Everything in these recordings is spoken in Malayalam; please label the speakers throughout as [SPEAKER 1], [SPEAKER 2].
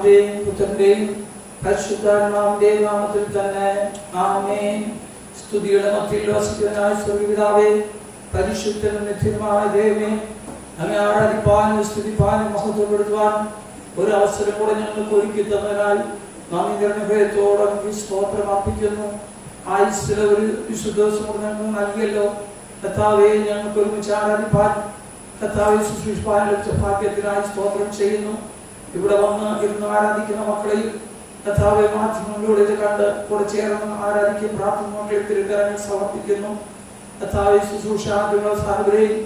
[SPEAKER 1] പിതാവിന്റെയും പുത്രന്റെയും പരിശുദ്ധാത്മാവിന്റെയും നാമത്തിൽ തന്നെ ആമേൻ. സ്തുതിയുടെ മധ്യത്തിൽ വസിക്കുന്നതിനായ സ്വർഗ്ഗപിതാവേ, പരിശുദ്ധനും നിത്യനുമായ ദൈവമേ, അങ്ങേ ആരാധിപ്പാനും സ്തുതിപ്പാനും മഹത്വപ്പെടുത്തുവാനും ഒരു അവസരം കൂടെ ഞങ്ങൾക്ക് ഒരുക്കി തന്നതിനാൽ നാം നിറഞ്ഞ ഭയത്തോടെ സ്തോത്രം അർപ്പിക്കുന്നു. ആയുസ്സിലെ ഒരു വിശുദ്ധ ദിവസം കൂടെ ഞങ്ങൾക്ക് നൽകിയല്ലോ കർത്താവേ. ഞങ്ങൾക്ക് ഒരുമിച്ച് ആരാധിപ്പാൻ കർത്താവെ ശുശ്രൂഷിപ്പാൻ ലഭിച്ച ഭാഗ്യത്തിനായി സ്തോത്രം ചെയ്യുന്നു. ഇവിടെ വന്ന് ഇരുന്ന് ആരാധിക്കുന്ന മക്കളെയും കർത്താവെ മാധ്യമങ്ങളിലൂടെ ഇത് കണ്ട് കൂടെ ചേർന്ന് ആരാധിക്കും പ്രാർത്ഥന മക്കളെ തിരുക്കരങ്ങൾ സമർപ്പിക്കുന്നു. കർത്താവെ ശുശ്രൂഷാദികൾ സാർവരെയും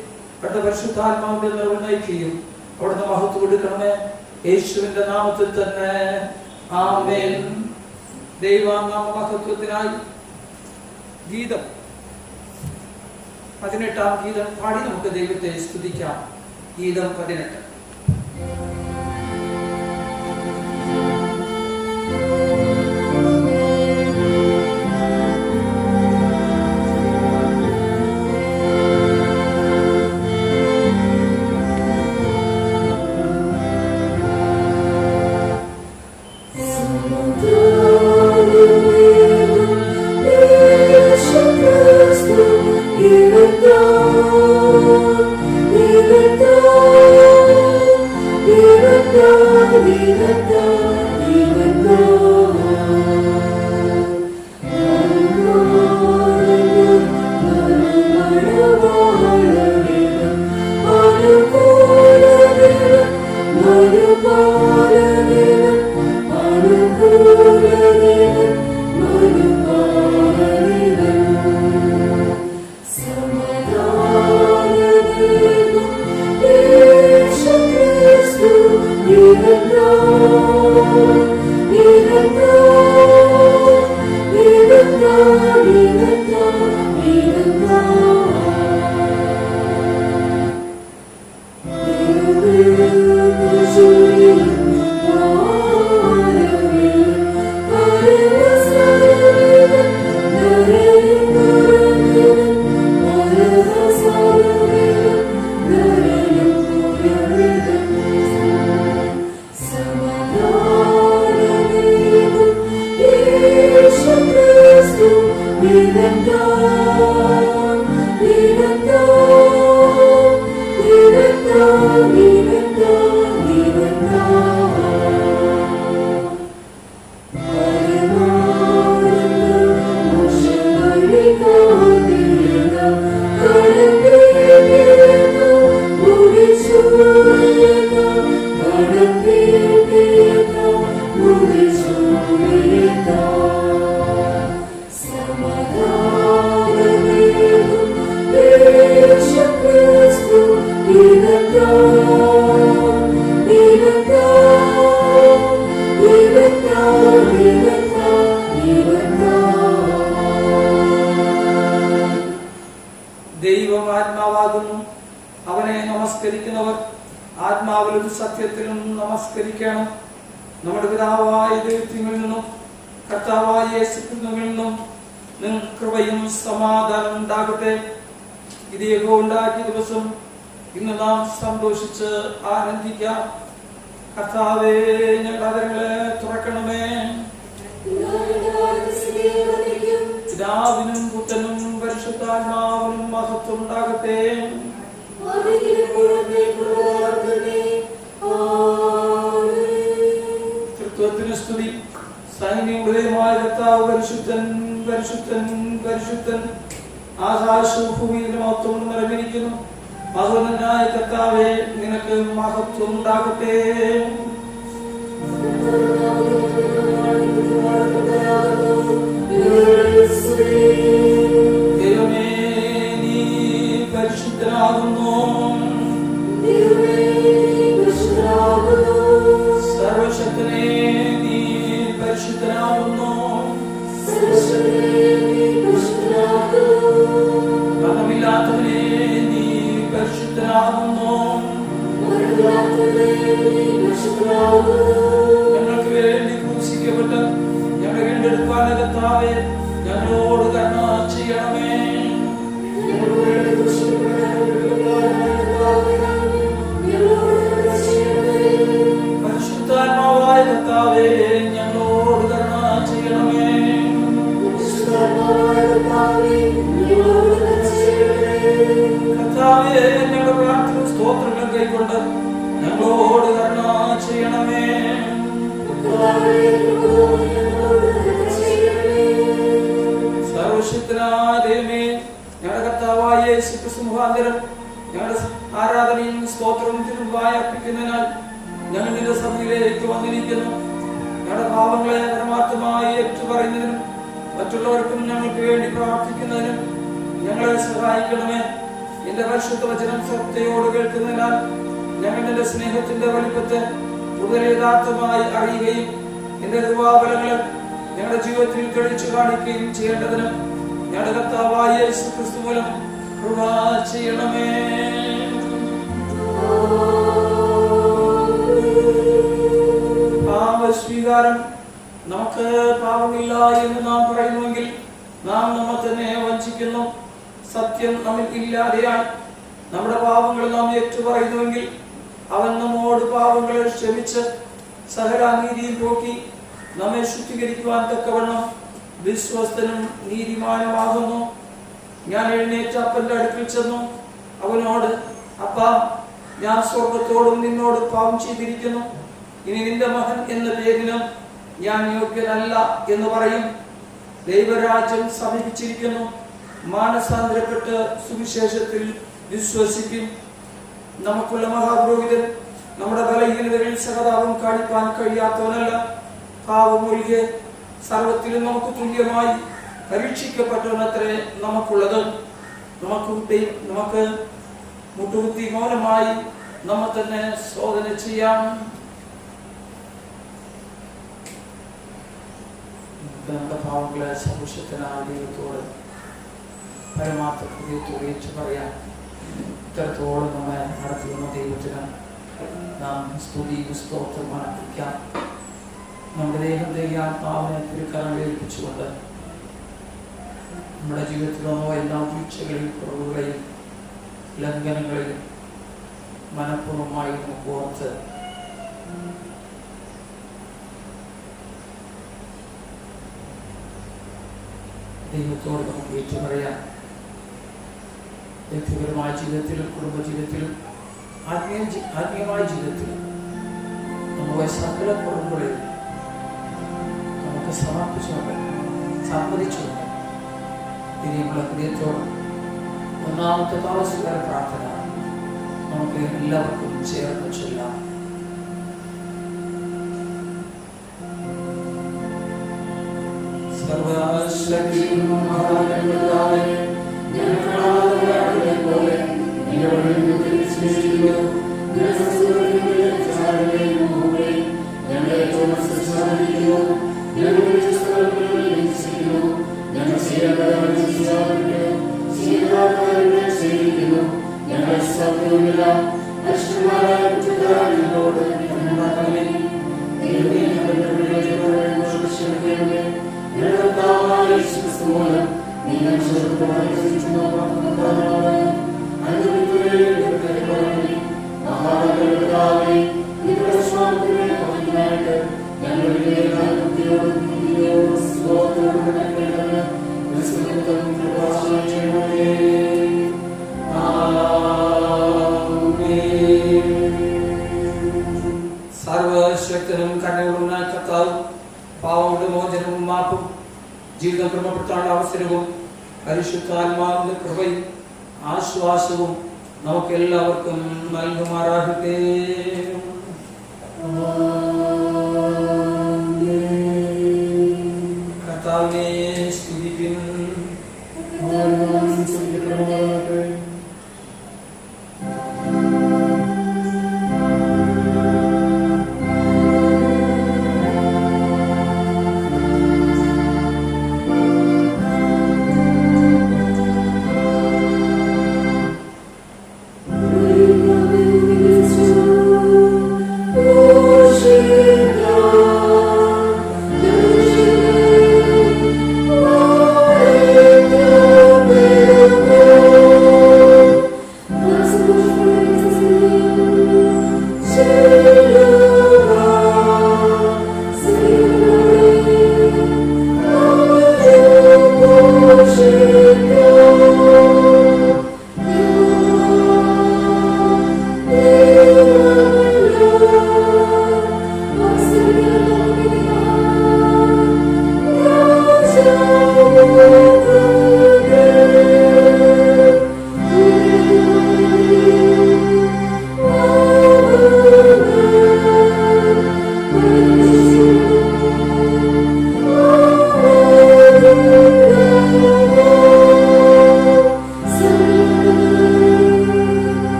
[SPEAKER 1] പെട്ട പരിശുദ്ധാത്മാവിന്റെ നിറവ് നയിക്കുകയും അവിടുന്ന് മഹത്വം എടുക്കണമേ, യേശുവിന്റെ നാമത്തിൽ തന്നെ ആമേൻ. ദൈവനാമ മഹത്വത്തിനായി ഗീതം 18 ഗീതം പാടി നമുക്ക് ദൈവത്തെ സ്തുതിക്കാം. ഗീതം 18. ദൈവം ആത്മാവാകുന്നു. അവനെ നമസ്കരിക്കുന്നവർ ആത്മാവിലും സത്യത്തിലും നമസ്കരിക്കണം. നമ്മുടെ പിതാവായ ദൈവത്തിൽ നിന്നും കർത്താവായ യേശുക്രിസ്തുവിൽ നിന്നും കൃപയും സമാധാനം ഉണ്ടാകട്ടെ. ഇത് യഹോവ ഉണ്ടാക്കിയ ദിവസം ഇന്ന് നാം സന്തോഷിച്ച് ആനന്ദിക്കാം. കർത്താവേ, ഞങ്ങളുടെ ഹൃദയങ്ങളെ തുറക്കണമേ. പിതാവിനും പുത്രനും പരിശുദ്ധാത്മാവിനും മഹത്വം ഉണ്ടാകട്ടെ. തൃത്വത്തിന് സ്തുതി. സൈന്യങ്ങളുടെയുമായ കർത്താവ് പരിശുദ്ധൻ പരിശുദ്ധൻ പരിശുദ്ധൻ. ആകാശവും ഭൂമിയിലും മഹത്വം നിറഞ്ഞിരിക്കുന്നു. മഹോന്നതനായ കർത്താവേ, നിനക്ക് മഹത്വം ഉണ്ടാകട്ടെ. ദൈവമേ, നീ പരിശുദ്ധനാകുന്നു. സർവശക്തനേ, നീ പരിശുദ്ധനാകുന്നു. മരണമില്ലാത്തവനേ, നീ പരിശുദ്ധനാകുന്നു. ഞങ്ങൾക്ക് വേണ്ടി ക്രൂശിക്കപ്പെട്ട് ഞങ്ങളുടെ വീണ്ടെടുപ്പാന കർത്താവേ, ഞങ്ങളോട് കരുണ ചെയ്യണമേ. പരിശുദ്ധാത്മാവായ കർത്താവേ, പാപങ്ങളെ പരമാർത്ഥമായി ഏറ്റുപറയുന്നതിനും മറ്റുള്ളവർക്കും ഞങ്ങൾക്ക് വേണ്ടി പ്രാർത്ഥിക്കുന്നതിനും ഞങ്ങളെ സഹായിക്കണമേ. എന്റെ പരിശുദ്ധ വചനം ശ്രദ്ധയോട് കേൾക്കുന്നതിനാൽ ഞങ്ങൾ നിന്റെ സ്നേഹത്തിന്റെ വലിപ്പത്തെ കൂടുതൽ യഥാർത്ഥമായി അറിയുകയും എന്റെ കൃപാബലങ്ങൾ ഞങ്ങളുടെ ജീവിതത്തിൽ തെളിച്ചു കാണിക്കുകയും ചെയ്യേണ്ടതിന് ഞങ്ങളുടെ കർത്താവായ യേശു ക്രിസ്തു മൂലം കൃപ ചെയ്യണമേ. പാപസ്വീകാരം. നമുക്ക് പാപമില്ല എന്ന് നാം പറയുന്നുവെങ്കിൽ നാം നമ്മെ തന്നെ വഞ്ചിക്കുന്നു. സത്യം നമ്മിൽ ഇല്ലാതെയായി നമ്മുടെ പാപങ്ങൾ നാം ഏറ്റുപറയുന്നുവെങ്കിൽ അവൻ നമ്മോട് പാപങ്ങളെ ക്ഷമിച്ച് സകലനീതിയും പോക്കി നമ്മെ ശുദ്ധീകരിക്കുവാൻ തക്കവണ്ണം വിശ്വസ്തനും നീതിമാനുമാകുന്നു. ഞാൻ എഴുന്നേറ്റ് അപ്പന്റെ അടുക്കൽ ചെന്നു അവനോട്, അപ്പാ, ഞാൻ സ്വർഗത്തോടും നിന്നോട് പാപം ചെയ്തിരിക്കുന്നു. ഇനി നിന്റെ മകൻ എന്ന പേരിനും ഞാൻ യോഗ്യനല്ല എന്ന് പറയും. ദൈവരാജ്യം സമീപിച്ചിരിക്കുന്നു. മാനസാന്തരപ്പെട്ട് സുവിശേഷത്തിൽ വിശ്വസിക്കും. നമുക്കുള്ള മഹാപുരോഹിതൻ നമ്മുടെ ബലഹീനതകളിൽ സഹതാപം കാണിക്കാൻ കഴിയാത്തവനല്ല. പാപമൊഴികെ സർവത്തിലും നമുക്ക് തുല്യമായി പരീക്ഷിക്കപ്പെട്ടവനത്രേ നമുക്കുള്ളത്. നമുക്ക് മുട്ടുകുത്തി മൗനമായി നമ്മെ തന്നെ ശോധന ചെയ്യാം. നമ്മുടെ പാവങ്ങളെ സന്തോഷത്തിനായ ദൈവത്തോട് പരമാർത്ഥ ഹൃദയത്തോട് ഏറ്റു പറയാം. ഇത്തരത്തോളം നമ്മെ നടത്തിയുള്ള ദൈവത്തിന് നാം സ്തുതി സ്തോത്രം അർപ്പിക്കാം. നമ്മുടെ ദൈവത്തെ ആത്മാവിനെ തിരുക്കരങ്ങളിൽ ഏൽപ്പിച്ചുകൊണ്ട് നമ്മുടെ ജീവിതത്തിലുള്ള എല്ലാ വീഴ്ചകളെയും കുറവുകളെയും ലംഘനങ്ങളെയും മനഃപൂർവ്വമായി നമുക്ക് ഓർത്ത് ദൈവത്തോട് നമുക്ക് ഏറ്റുപറയാം. വ്യക്തിപരമായ ജീവിതത്തിലും കുടുംബജീവിതത്തിലും ആത്മീയമായ ജീവിതത്തിലും നമ്മുടെ സകല കുറവുകളെയും നമുക്ക് സമർപ്പിച്ചുകൊണ്ട് സമ്മതിച്ചുകൊണ്ട് ഇനിയുള്ള ഹൃദയത്തോട് ഒന്നാമത്തെ താമസിക്കാര പ്രാർത്ഥന നമുക്ക് എല്ലാവർക്കും ചേർന്ന് ചൊല്ലാം. സർവശക്തനും കരുണയുള്ള കർത്താവ് പാവങ്ങളുടെ മോചനവും മാപ്പും ജീവിതം ക്രമപ്പെടുത്താനുള്ള അവസരവും പരിശുദ്ധാത്മാവിന്റെ കൃപയും ആശ്വാസവും നമുക്ക് എല്ലാവർക്കും നൽകുമാറാകട്ടെ. കർത്താവിനെ സ്തുതിപ്പിൻ.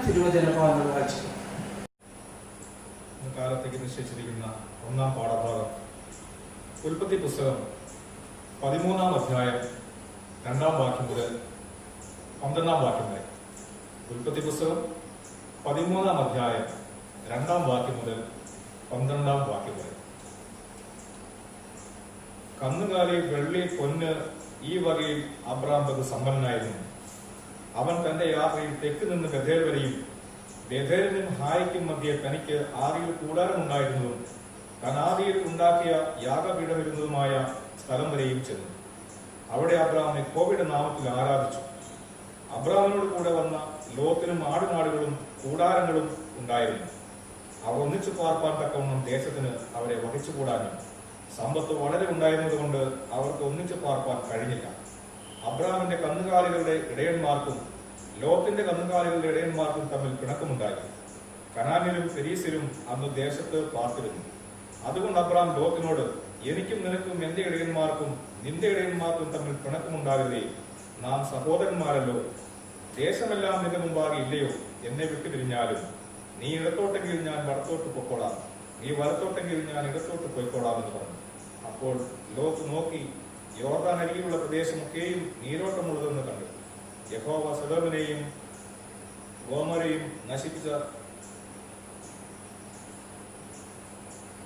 [SPEAKER 1] തിരുവചന ഭാഗങ്ങൾ വായിച്ചു.
[SPEAKER 2] കാലത്തേക്ക് നിശ്ചയിച്ചിരിക്കുന്ന ഒന്നാം പാഠഭാഗം ഉൽപ്പത്തി പുസ്തകം 13-ാം അധ്യായം 2-ാം വാക്യം മുതൽ 12-ാം വാക്യം വരെ. ഉൽപ്പത്തി പുസ്തകം 13-ാം അധ്യായം 2-ാം വാക്യം മുതൽ 12-ാം വാക്യം വരെ. കന്നുകാലി, വെള്ളി, പൊന്ന് ഈ വകയിൽ അബ്രാം ബഹു സമ്പന്നനായിരുന്നു. അവൻ തന്റെ യാത്രയിൽ തെക്ക് നിന്ന് ബഥേൽ വരെയും ബഥേലിനും ഹായിക്കും മധ്യേ തനിക്ക് ആദിയിൽ കൂടാരമുണ്ടായിരുന്നതും താൻ ആദിയിൽ ഉണ്ടാക്കിയ യാഗപീഠമിരുന്നതുമായ സ്ഥലം വരെയും ചെന്നു. അവിടെ അബ്രാം യഹോവയുടെ നാമത്തിൽ ആരാധിച്ചു. അബ്രാമിനോട് കൂടെ വന്ന ലോത്തിനും ആടുമാടുകളും കൂടാരങ്ങളും ഉണ്ടായിരുന്നു. അവർ ഒന്നിച്ചു പാർപ്പാൻ തക്കവണ്ണം ദേശത്തിന് അവരെ വഹിച്ചുകൂടാനും സമ്പത്ത് വളരെ ഉണ്ടായിരുന്നതുകൊണ്ട് അവർക്ക് ഒന്നിച്ചു പാർപ്പാൻ കഴിഞ്ഞില്ല. അബ്രാമിന്റെ കന്നുകാലികളുടെ ഇടയന്മാർക്കും ലോത്തിന്റെ കന്നുകാലികളുടെ ഇടയന്മാർക്കും തമ്മിൽ പിണക്കമുണ്ടായി. കനാന്യരും ഫെരീസിലും അന്ന് ദേശത്ത് പാർത്തിരുന്നു. അതുകൊണ്ട് അബ്രാം ലോത്തിനോട്, എനിക്കും നിനക്കും എന്റെ ഇടയന്മാർക്കും നിന്റെ ഇടയന്മാർക്കും തമ്മിൽ പിണക്കമുണ്ടാകരുതേ, നാം സഹോദരന്മാരല്ലോ. ദേശമെല്ലാം നിന്റെ മുമ്പാകെ ഇല്ലയോ? എന്നെ വിട്ടുപിരിഞ്ഞാലും നീ ഇടത്തോട്ടെങ്കിൽ ഞാൻ വലത്തോട്ട് പൊക്കോളാം, നീ വലത്തോട്ടെങ്കിൽ ഞാൻ ഇടത്തോട്ട് പോയിക്കോളാം എന്ന് പറഞ്ഞു. അപ്പോൾ ലോത്ത് നോക്കി യോർദാൻ അരികിലുള്ള പ്രദേശമൊക്കെയും നീരോട്ടമുള്ളതെന്ന് കണ്ടു. യഹോവ സൊദോമിനെയും ഗോമോരയും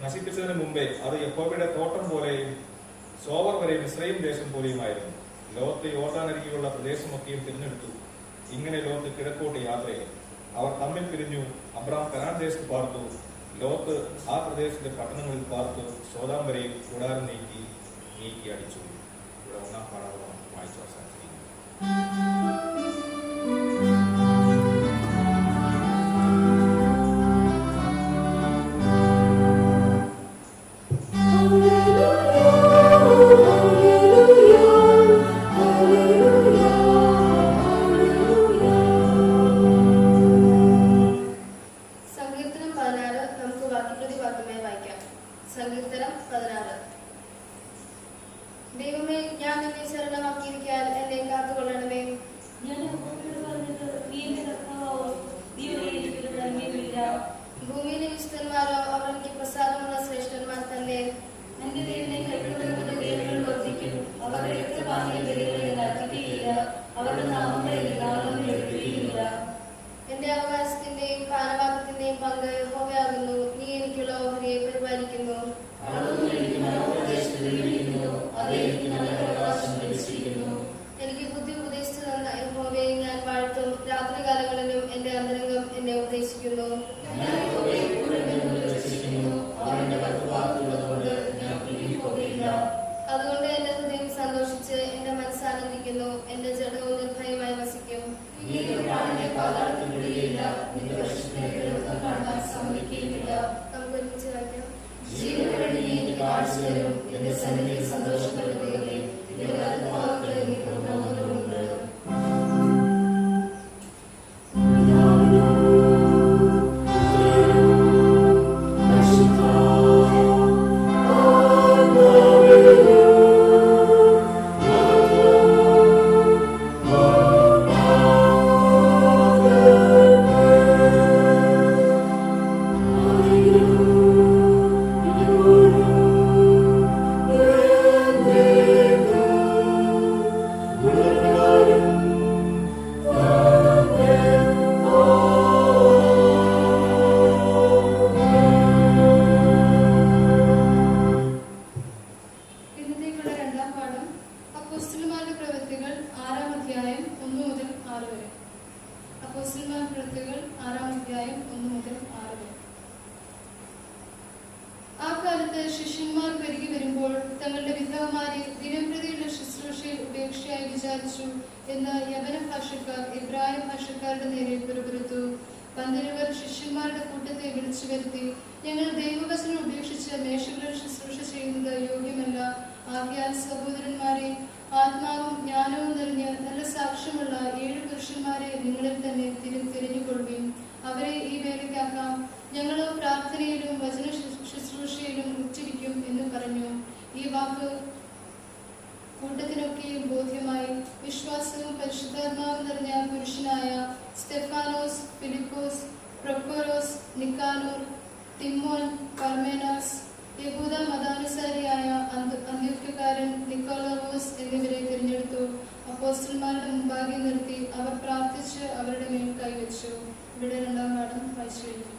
[SPEAKER 2] നശിപ്പിച്ചതിന് മുമ്പേ അത് യഹോവയുടെ തോട്ടം പോലെയും സോവർ വരെ മിസ്രയീം ദേശം പോലെയുമായിരുന്നു. ലോത്ത് യോർദാൻ അരികിലുള്ള പ്രദേശമൊക്കെയും തിരഞ്ഞെടുത്തു. ഇങ്ങനെ ലോത്ത് കിഴക്കോട്ട് യാത്രയായി. അവർ തമ്മിൽ പിരിഞ്ഞു. അബ്രാം കനാൻ ദേശത്ത് പാർത്തു. ലോത്ത് ആ പ്രദേശത്തെ പട്ടണങ്ങളിൽ പാർത്തു. സോദാം വരെയും കൂടാരം നീക്കി അടിച്ചു. ഇവിടെ ഒന്നാം പാഠഭാഗം വായിച്ചു അവസാനിച്ചിരിക്കുന്നു.
[SPEAKER 3] ഭൂമിയിലെ വിശുദ്ധന്മാരോ അവർ എനിക്ക് പ്രസാദമുള്ള ശ്രേഷ്ഠന്മാർ തന്നെ. എന്റെ ദൈവത്തെ കൈക്കൊള്ളുന്ന വേരുകൾ വർദ്ധിക്കും. അവർ രക്തപാതീയ ബലികളിൽ നടത്തുകയില്ല. അവരുടെ നാമങ്ങളിൽ നാമങ്ങൾ എടുക്കുകയില്ല. എന്റെ അവകാശത്തിന്റെയും പാനപാത്രത്തിന്റെയും പങ്ക് യഹോവയാകുന്നു. നീ എനിക്കുള്ള ഓഹരിയെ പരിപാലിക്കുന്നു. എനിക്ക് ബുദ്ധി ഉപദേശിച്ചു തന്ന യഹോവയെ ഞാൻ വാഴ്ത്തും. രാത്രികാലങ്ങളിലും എന്റെ അന്തരംഗം എന്നെ ഉപദേശിക്കുന്നു. അതുകൊണ്ട് എന്റെ ഹൃദയം സന്തോഷിച്ച് എന്റെ മനസ്സാനന്ദിക്കുന്നു. എന്റെ ജഡവും നിർഭയമായി വസിക്കും. നമുക്ക് ഒരുമിച്ച് വായിക്കാം. സന്തോഷപ്പെടുകയില്ലേ എന്ന് യവന ഭാഷക്കാർ ഇബ്രാഹിം ഭാഷക്കാരുടെ നേരെ പുറപ്പെടുത്തു. പന്തലുകാർ ശിഷ്യന്മാരുടെ കൂട്ടത്തെ വിളിച്ചു വരുത്തി, ഞങ്ങൾ ദൈവവചനം ഉപേക്ഷിച്ച് മേശകളിൽ ശുശ്രൂഷ ചെയ്യുന്നത് യോഗ്യമല്ല. ആകയാൽ സഹോദരന്മാരെ, ആത്മാവും ജ്ഞാനവും നിറഞ്ഞ് നല്ല സാക്ഷ്യമുള്ള 7 പുരുഷന്മാരെ നിങ്ങളിൽ തന്നെ തിരഞ്ഞുകൊള്ളുകയും അവരെ ഈ വേലയ്ക്കാക്കാം. ഞങ്ങളോ പ്രാർത്ഥനയിലും വചന ശുശ്രൂഷയിലും ഉച്ചരിക്കും എന്ന് പറഞ്ഞു. ഈ വാക്ക് കൂട്ടത്തിനൊക്കെ സത്യവും ബോധ്യമായി വിശ്വാസവും പരിശുദ്ധാത്മാവും നിറഞ്ഞ പുരുഷനായ സ്തെഫാനോസ്, ഫിലിപ്പോസ്, പ്രൊക്കോറോസ്, നിക്കാനോർ, തിമോൻ, പർമേനാസ്, യഹൂദ മതാനുസാരിയായ അന്ത്യോക്യക്കാരൻ നിക്കോളവോസ് എന്നിവരെ തിരഞ്ഞെടുത്തു. അപ്പോസ്തലന്മാരുടെ മുമ്പാകെ നിർത്തി അവർ പ്രാർത്ഥിച്ച് അവരുടെ മേൽ കൈവച്ചു. ഇവിടെ 2-ാം പാഠം വായിച്ചു കഴിഞ്ഞു.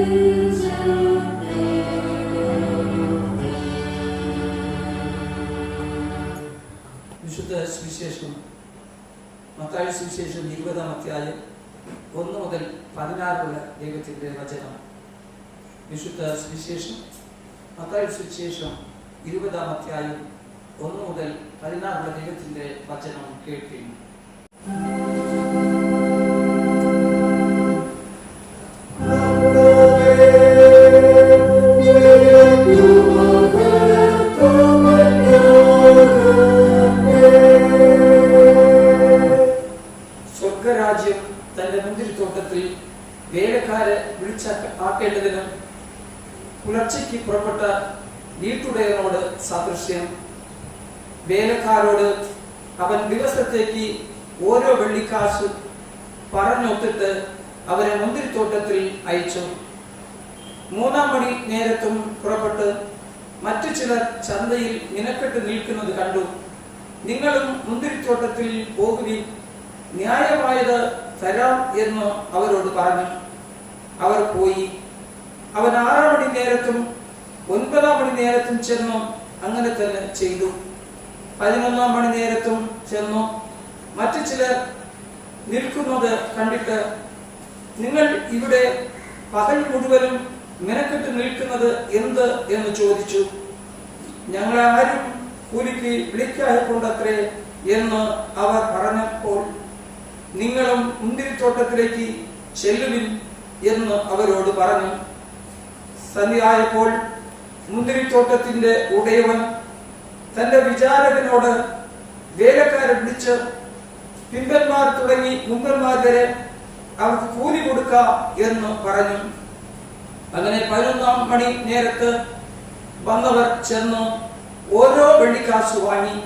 [SPEAKER 1] വിശുദ്ധ സുവിശേഷം മത്തായി സുവിശേഷം 20-ാം അധ്യായം 1 മുതൽ 16 വരെ ദൈവത്തിന്റെ വചനം. വിശുദ്ധ സുവിശേഷം മത്തായി സുവിശേഷം 20-ാം അധ്യായം 1 മുതൽ 16 വരെ ദൈവത്തിന്റെ വചനം കേൾക്കുന്നു. സ്വർഗരാജ്യം തന്റെ മുന്തിരിത്തോട്ടത്തിൽ വേലക്കാരെ വിളിച്ചാക്കേണ്ടതിനും പുലർച്ചയ്ക്ക് പുറപ്പെട്ട വീട്ടുടയനോട് സദൃശ്യം. വേലക്കാരോട് അവൻ ദിവസത്തേക്ക് ഓരോ വെള്ളിക്കാശ് പറഞ്ഞൊത്തിട്ട് അവരെ മുന്തിരിത്തോട്ടത്തിൽ അയച്ചു. 3-ാം മണി നേരത്തും പുറപ്പെട്ട് മറ്റു ചിലർ ചന്തയിൽ നിനക്കെട്ട് നിൽക്കുന്നത് കണ്ടു. നിങ്ങളും മുന്തിരിത്തോട്ടത്തിൽ പോകുവിൻ, ന്യായമായത് തരാം എന്ന് അവരോട് പറഞ്ഞു. അവർ പോയി. അവൻ 6-ാം മണി നേരത്തും 9-ാം മണി നേരത്തും ചെന്നു അങ്ങനെ തന്നെ ചെയ്തു. 11-ാം മണി നേരത്തും ചെന്നു. മറ്റു ചിലർ നിൽക്കുന്നത് കണ്ടിട്ട്, നിങ്ങൾ ഇവിടെ പകൽ മുഴുവനും മെനക്കെട്ട് നിൽക്കുന്നത് എന്ത് എന്ന് ചോദിച്ചു. ഞങ്ങളെ ആരും കൂലിക്ക് വിളിക്കാകൊണ്ടത്രേ എന്ന് അവർ പറഞ്ഞപ്പോൾ, നിങ്ങളും മുന്തിരിത്തോട്ടത്തിലേക്ക് ചെല്ലുവിൻ എന്ന് അവരോട് പറഞ്ഞു. സന്ധ്യയായപ്പോൾ മുന്തിരിത്തോട്ടത്തിന്റെ ഉടയവൻ തന്റെ വിചാരകനോട് വേലക്കാരെ വിളിച്ച്, പിമ്പന്മാർ തുടങ്ങി മുമ്പന്മാർ വരെ അവർക്ക് കൂലി കൊടുക്കാം എന്ന് പറഞ്ഞു. അങ്ങനെ 11-ാം മണി നേരത്ത് വന്നവർ ചെന്ന് ഓരോ വെള്ളിക്കാശ് വാങ്ങി.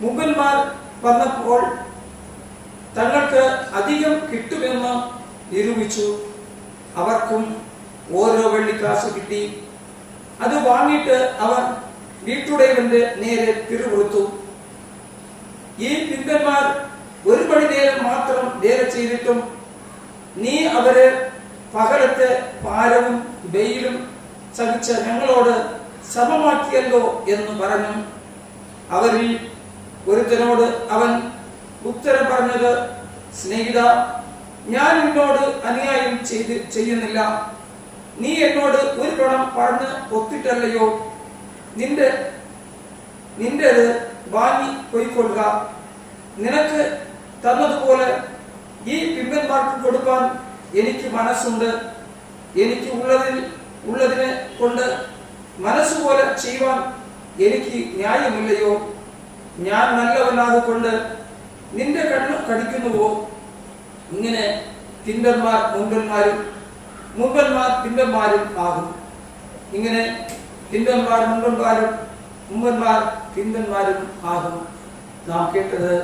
[SPEAKER 1] മുമ്പന്മാർ വന്നപ്പോൾ തങ്ങൾക്ക് അധികം കിട്ടുമെന്ന് നിരൂപിച്ചു. അവർക്കും ഓരോ വെള്ളിക്കാശ് കിട്ടി. അത് വാങ്ങിയിട്ട് അവർ വീട്ടുടയവന്റെ നേരെ പിറുകൊടുത്തു. ഈ പിമ്പന്മാർ 1 മണി നേരം മാത്രം വേല ചെയ്തിട്ടും നീ അവരെ പകലത്തെ ഭാരവും വെയിലും സഹിച്ച ഞങ്ങളോട് സമമാക്കിയല്ലോ എന്ന് പറഞ്ഞു. അവരിൽ ഒരുത്തനോട് അവൻ ഉത്തരം പറഞ്ഞത്, സ്നേഹിത, ഞാൻ നിന്നോട് അന്യായം ചെയ്യുന്നില്ല. നീ എന്നോട് ഒരു പണം പറഞ്ഞ് ഒത്തിട്ടല്ലയോ? നിന്റേത് വാങ്ങി പോയിക്കൊള്ളുക. നിനക്ക് തന്നതുപോലെ ഈ പിമ്പന്മാർക്ക് കൊടുക്കാൻ എനിക്ക് മനസ്സുണ്ട്. എനിക്ക് ഉള്ളതിനെ കൊണ്ട് മനസ്സുപോലെ ചെയ്യുവാൻ എനിക്ക് ന്യായമില്ലയോ? ഞാൻ നല്ലവനാകൊണ്ട് നിന്റെ കണ്ണ് കടിക്കുന്നുവോ? ഇങ്ങനെ പിമ്പന്മാർ മുമ്പന്മാരും മുമ്പന്മാർ പിമ്പന്മാരും ആകും. ഇങ്ങനെ പിമ്പന്മാർ മുമ്പന്മാരും മുമ്പന്മാർ പിമ്പന്മാരും ആകും. നാം കേട്ടത്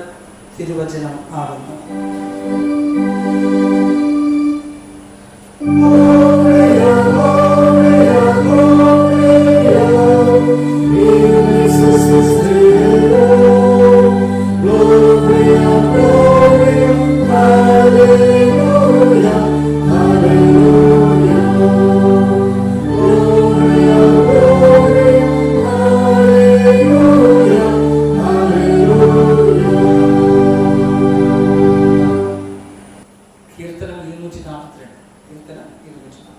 [SPEAKER 1] തിരുവചനം ആകുന്നു. കീർത്തനം 242.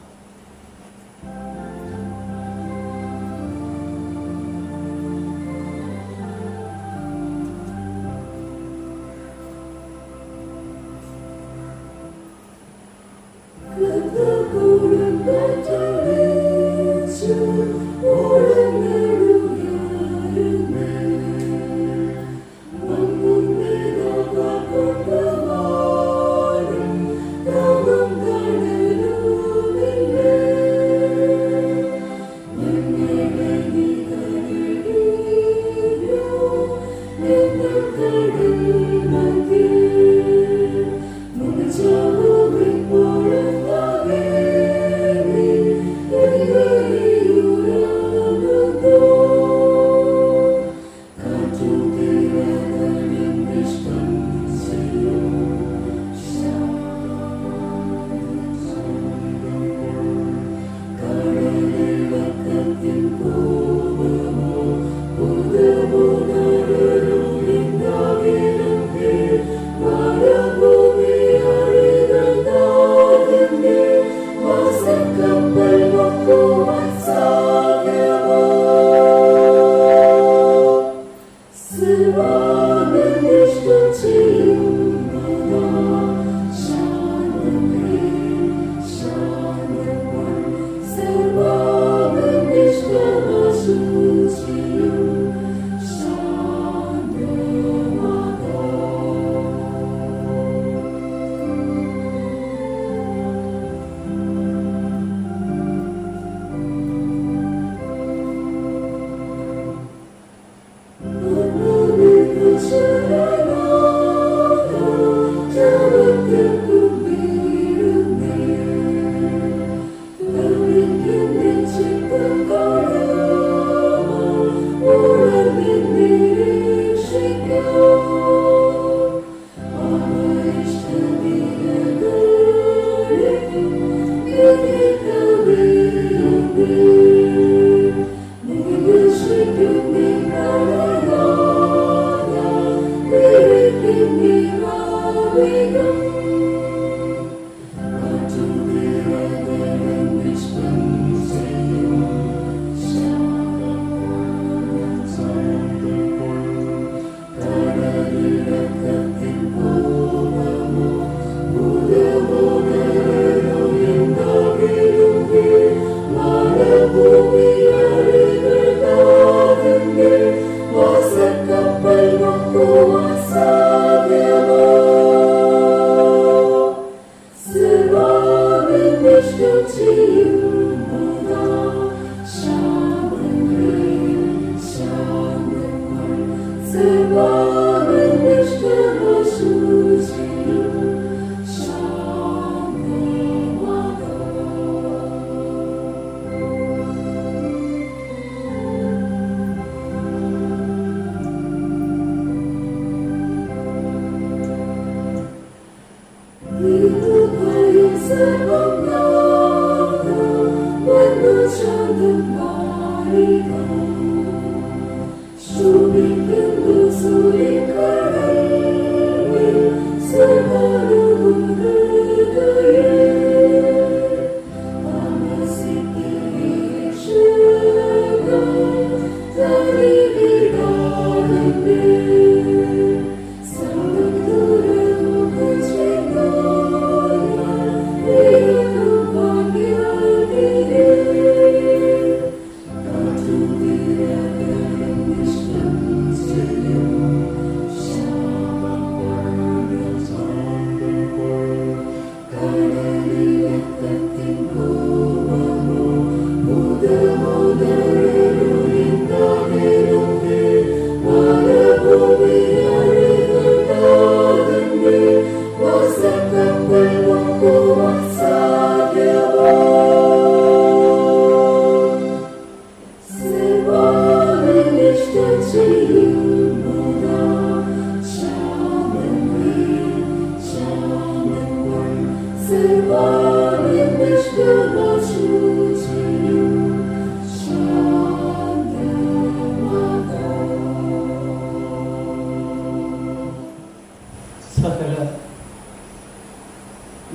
[SPEAKER 1] സകല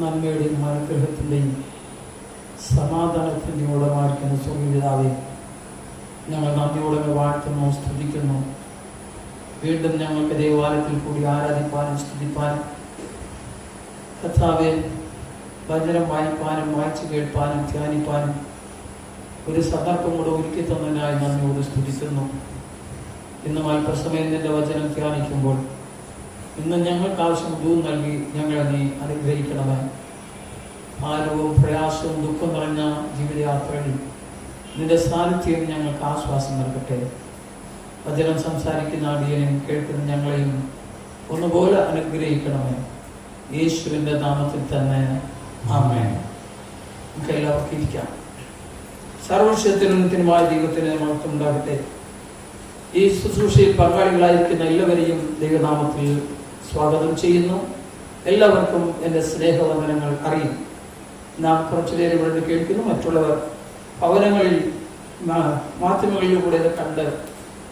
[SPEAKER 1] നന്മയുടെയും അനുഗ്രഹത്തിൻ്റെയും സമാധാനത്തിൻ്റെ ഉടമായിരിക്കുന്ന സ്വർഗ്ഗപിതാവേ, ഞങ്ങൾ നന്ദിയോടെ വാഴ്ത്തുന്നു, സ്തുതിക്കുന്നു. വീണ്ടും ഞങ്ങൾക്ക് ദേവാലയത്തിൽ കൂടി ആരാധിപ്പാനും സ്തുതിപ്പാനും കർത്താവേ വചനം വായിപ്പാനും വായിച്ചു കേൾപ്പാനും ധ്യാനിപ്പാനും ഒരു സന്ദർഭം കൂടെ ഒരുക്കി തന്നതിനായി നന്ദിയോട് സ്തുതിക്കുന്നു. ഇന്നും അല്പസമയം നിന്റെ വചനം ധ്യാനിക്കുമ്പോൾ ഇന്ന് ഞങ്ങൾക്ക് ആവശ്യം നൽകി ഞങ്ങളെ നീ അനുഗ്രഹിക്കണമേ. ഭാരവും പ്രയാസവും ദുഃഖം നിറഞ്ഞ ജീവിതയാത്രകളിൽ നിന്റെ സാന്നിധ്യം ഞങ്ങൾക്ക് ആശ്വാസം നൽകട്ടെ. വചനം സംസാരിക്കുന്ന അടിയനെയും കേൾക്കുന്ന ഞങ്ങളെയും ഒന്നുപോലെ അനുഗ്രഹിക്കണമേ. യേശുവിൻ്റെ നാമത്തിൽ തന്നെ ആമേൻ. നമുക്ക് എല്ലാവർക്കും ഇരിക്കാം. സർവ്വശക്തനും നിത്യനുമായ ദൈവത്തിന് മഹത്വം ഉണ്ടാകട്ടെ. ഈ ശുശ്രൂഷയിൽ പങ്കാളികളായിരിക്കുന്ന എല്ലാവരെയും ദൈവനാമത്തിൽ സ്വാഗതം ചെയ്യുന്നു. എല്ലാവർക്കും എൻ്റെ സ്നേഹവന്ദനങ്ങൾ അറിയും. നാം കുറച്ചുപേര് ഇവിടെ കേൾക്കുന്നു, മറ്റുള്ളവർ ഭവനങ്ങളിൽ മാധ്യമങ്ങളിലൂടെ ഇത് കണ്ട്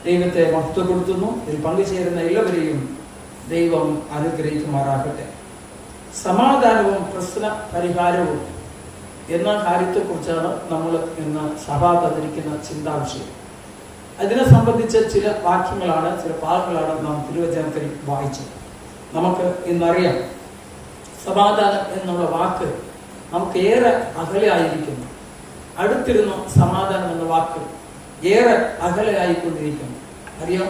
[SPEAKER 1] ദൈവത്തെ മഹത്വപ്പെടുത്തുന്നു. ഇതിൽ പങ്കുചേരുന്ന എല്ലാവരെയും ദൈവം അനുഗ്രഹിക്കുമാറാകട്ടെ. സമാധാനവും പ്രശ്ന പരിഹാരവും എന്ന കാര്യത്തെക്കുറിച്ചാണ് നമ്മൾ ഇന്ന് സഭ തന്നിരിക്കുന്ന ചിന്താവിഷയം. അതിനെ സംബന്ധിച്ച ചില വാക്യങ്ങളാണ്, ചില ഭാഗങ്ങളാണ് നാം തിരുവചനത്തിൽ വായിച്ചത്. നമുക്ക് ഇന്നറിയാം, സമാധാനം എന്നുള്ള വാക്ക് നമുക്ക് ഏറെ അകലെയായിരിക്കുന്നു. അടുത്തിരുന്ന സമാധാനം എന്ന വാക്ക് ഏറെ അകലെയായിക്കൊണ്ടിരിക്കുന്നു. അറിയാം,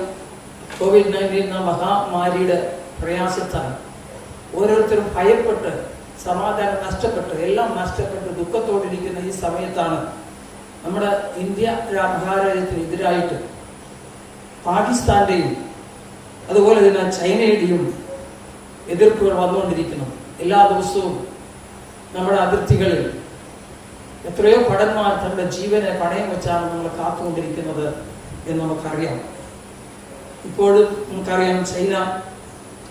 [SPEAKER 1] COVID-19 എന്ന മഹാമാരിയുടെ പ്രയാസത്താൽ ഓരോരുത്തരും ഭയപ്പെട്ട് സമാധാനം നഷ്ടപ്പെട്ട് എല്ലാം നഷ്ടപ്പെട്ട് ദുഃഖത്തോടിരിക്കുന്ന ഈ സമയത്താണ് നമ്മുടെ ഇന്ത്യ മഹാരാജ്യത്തിനെതിരായിട്ട് പാകിസ്ഥാന്റെയും അതുപോലെ തന്നെ ചൈനയുടെയും എതിർപ്പുകൾ വന്നുകൊണ്ടിരിക്കുന്നു. എല്ലാ ദിവസവും നമ്മുടെ അതിർത്തികളിൽ എത്രയോ ഭടന്മാർ തങ്ങളുടെ ജീവനെ പണയം വെച്ചാണ് നമ്മൾ കാത്തുകൊണ്ടിരിക്കുന്നത് എന്ന് നമുക്കറിയാം. ഇപ്പോഴും നമുക്കറിയാം, ചൈന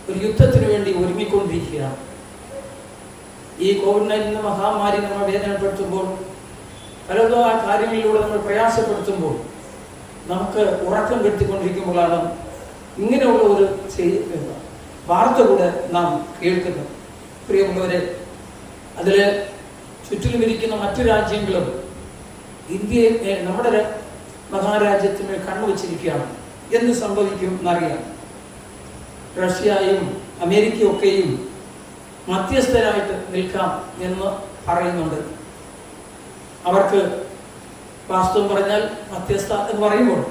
[SPEAKER 1] ഒരു യുദ്ധത്തിന് വേണ്ടി ഒരുങ്ങിക്കൊണ്ടിരിക്കുകയാണ്. ഈ COVID-19 മഹാമാരി നമ്മൾ വേദനപ്പെടുത്തുമ്പോൾ, പലതോ ആ കാര്യങ്ങളിലൂടെ നമ്മൾ പ്രയാസപ്പെടുത്തുമ്പോൾ, നമുക്ക് ഉറക്കം കെടുത്തിക്കൊണ്ടിരിക്കുമ്പോഴാണ് ഇങ്ങനെയുള്ള ഒരു വാർത്ത കൂടെ നാം കേൾക്കുന്നത്. പ്രിയമുള്ളവരെ, അതിൽ ചുറ്റിലും ഇരിക്കുന്ന മറ്റു രാജ്യങ്ങളും ഇന്ത്യയെ നമ്മുടെ മഹാരാജ്യത്തിന് കണ്ണുവച്ചിരിക്കുകയാണ്. എന്ത് സംഭവിക്കും എന്നറിയാം. റഷ്യയും അമേരിക്കയും ഒക്കെയും മധ്യസ്ഥരായിട്ട് നിൽക്കാം എന്ന് പറയുന്നുണ്ട്. അവർക്ക് വാസ്തവം പറഞ്ഞാൽ മധ്യസ്ഥ എന്ന് പറയുമ്പോൾ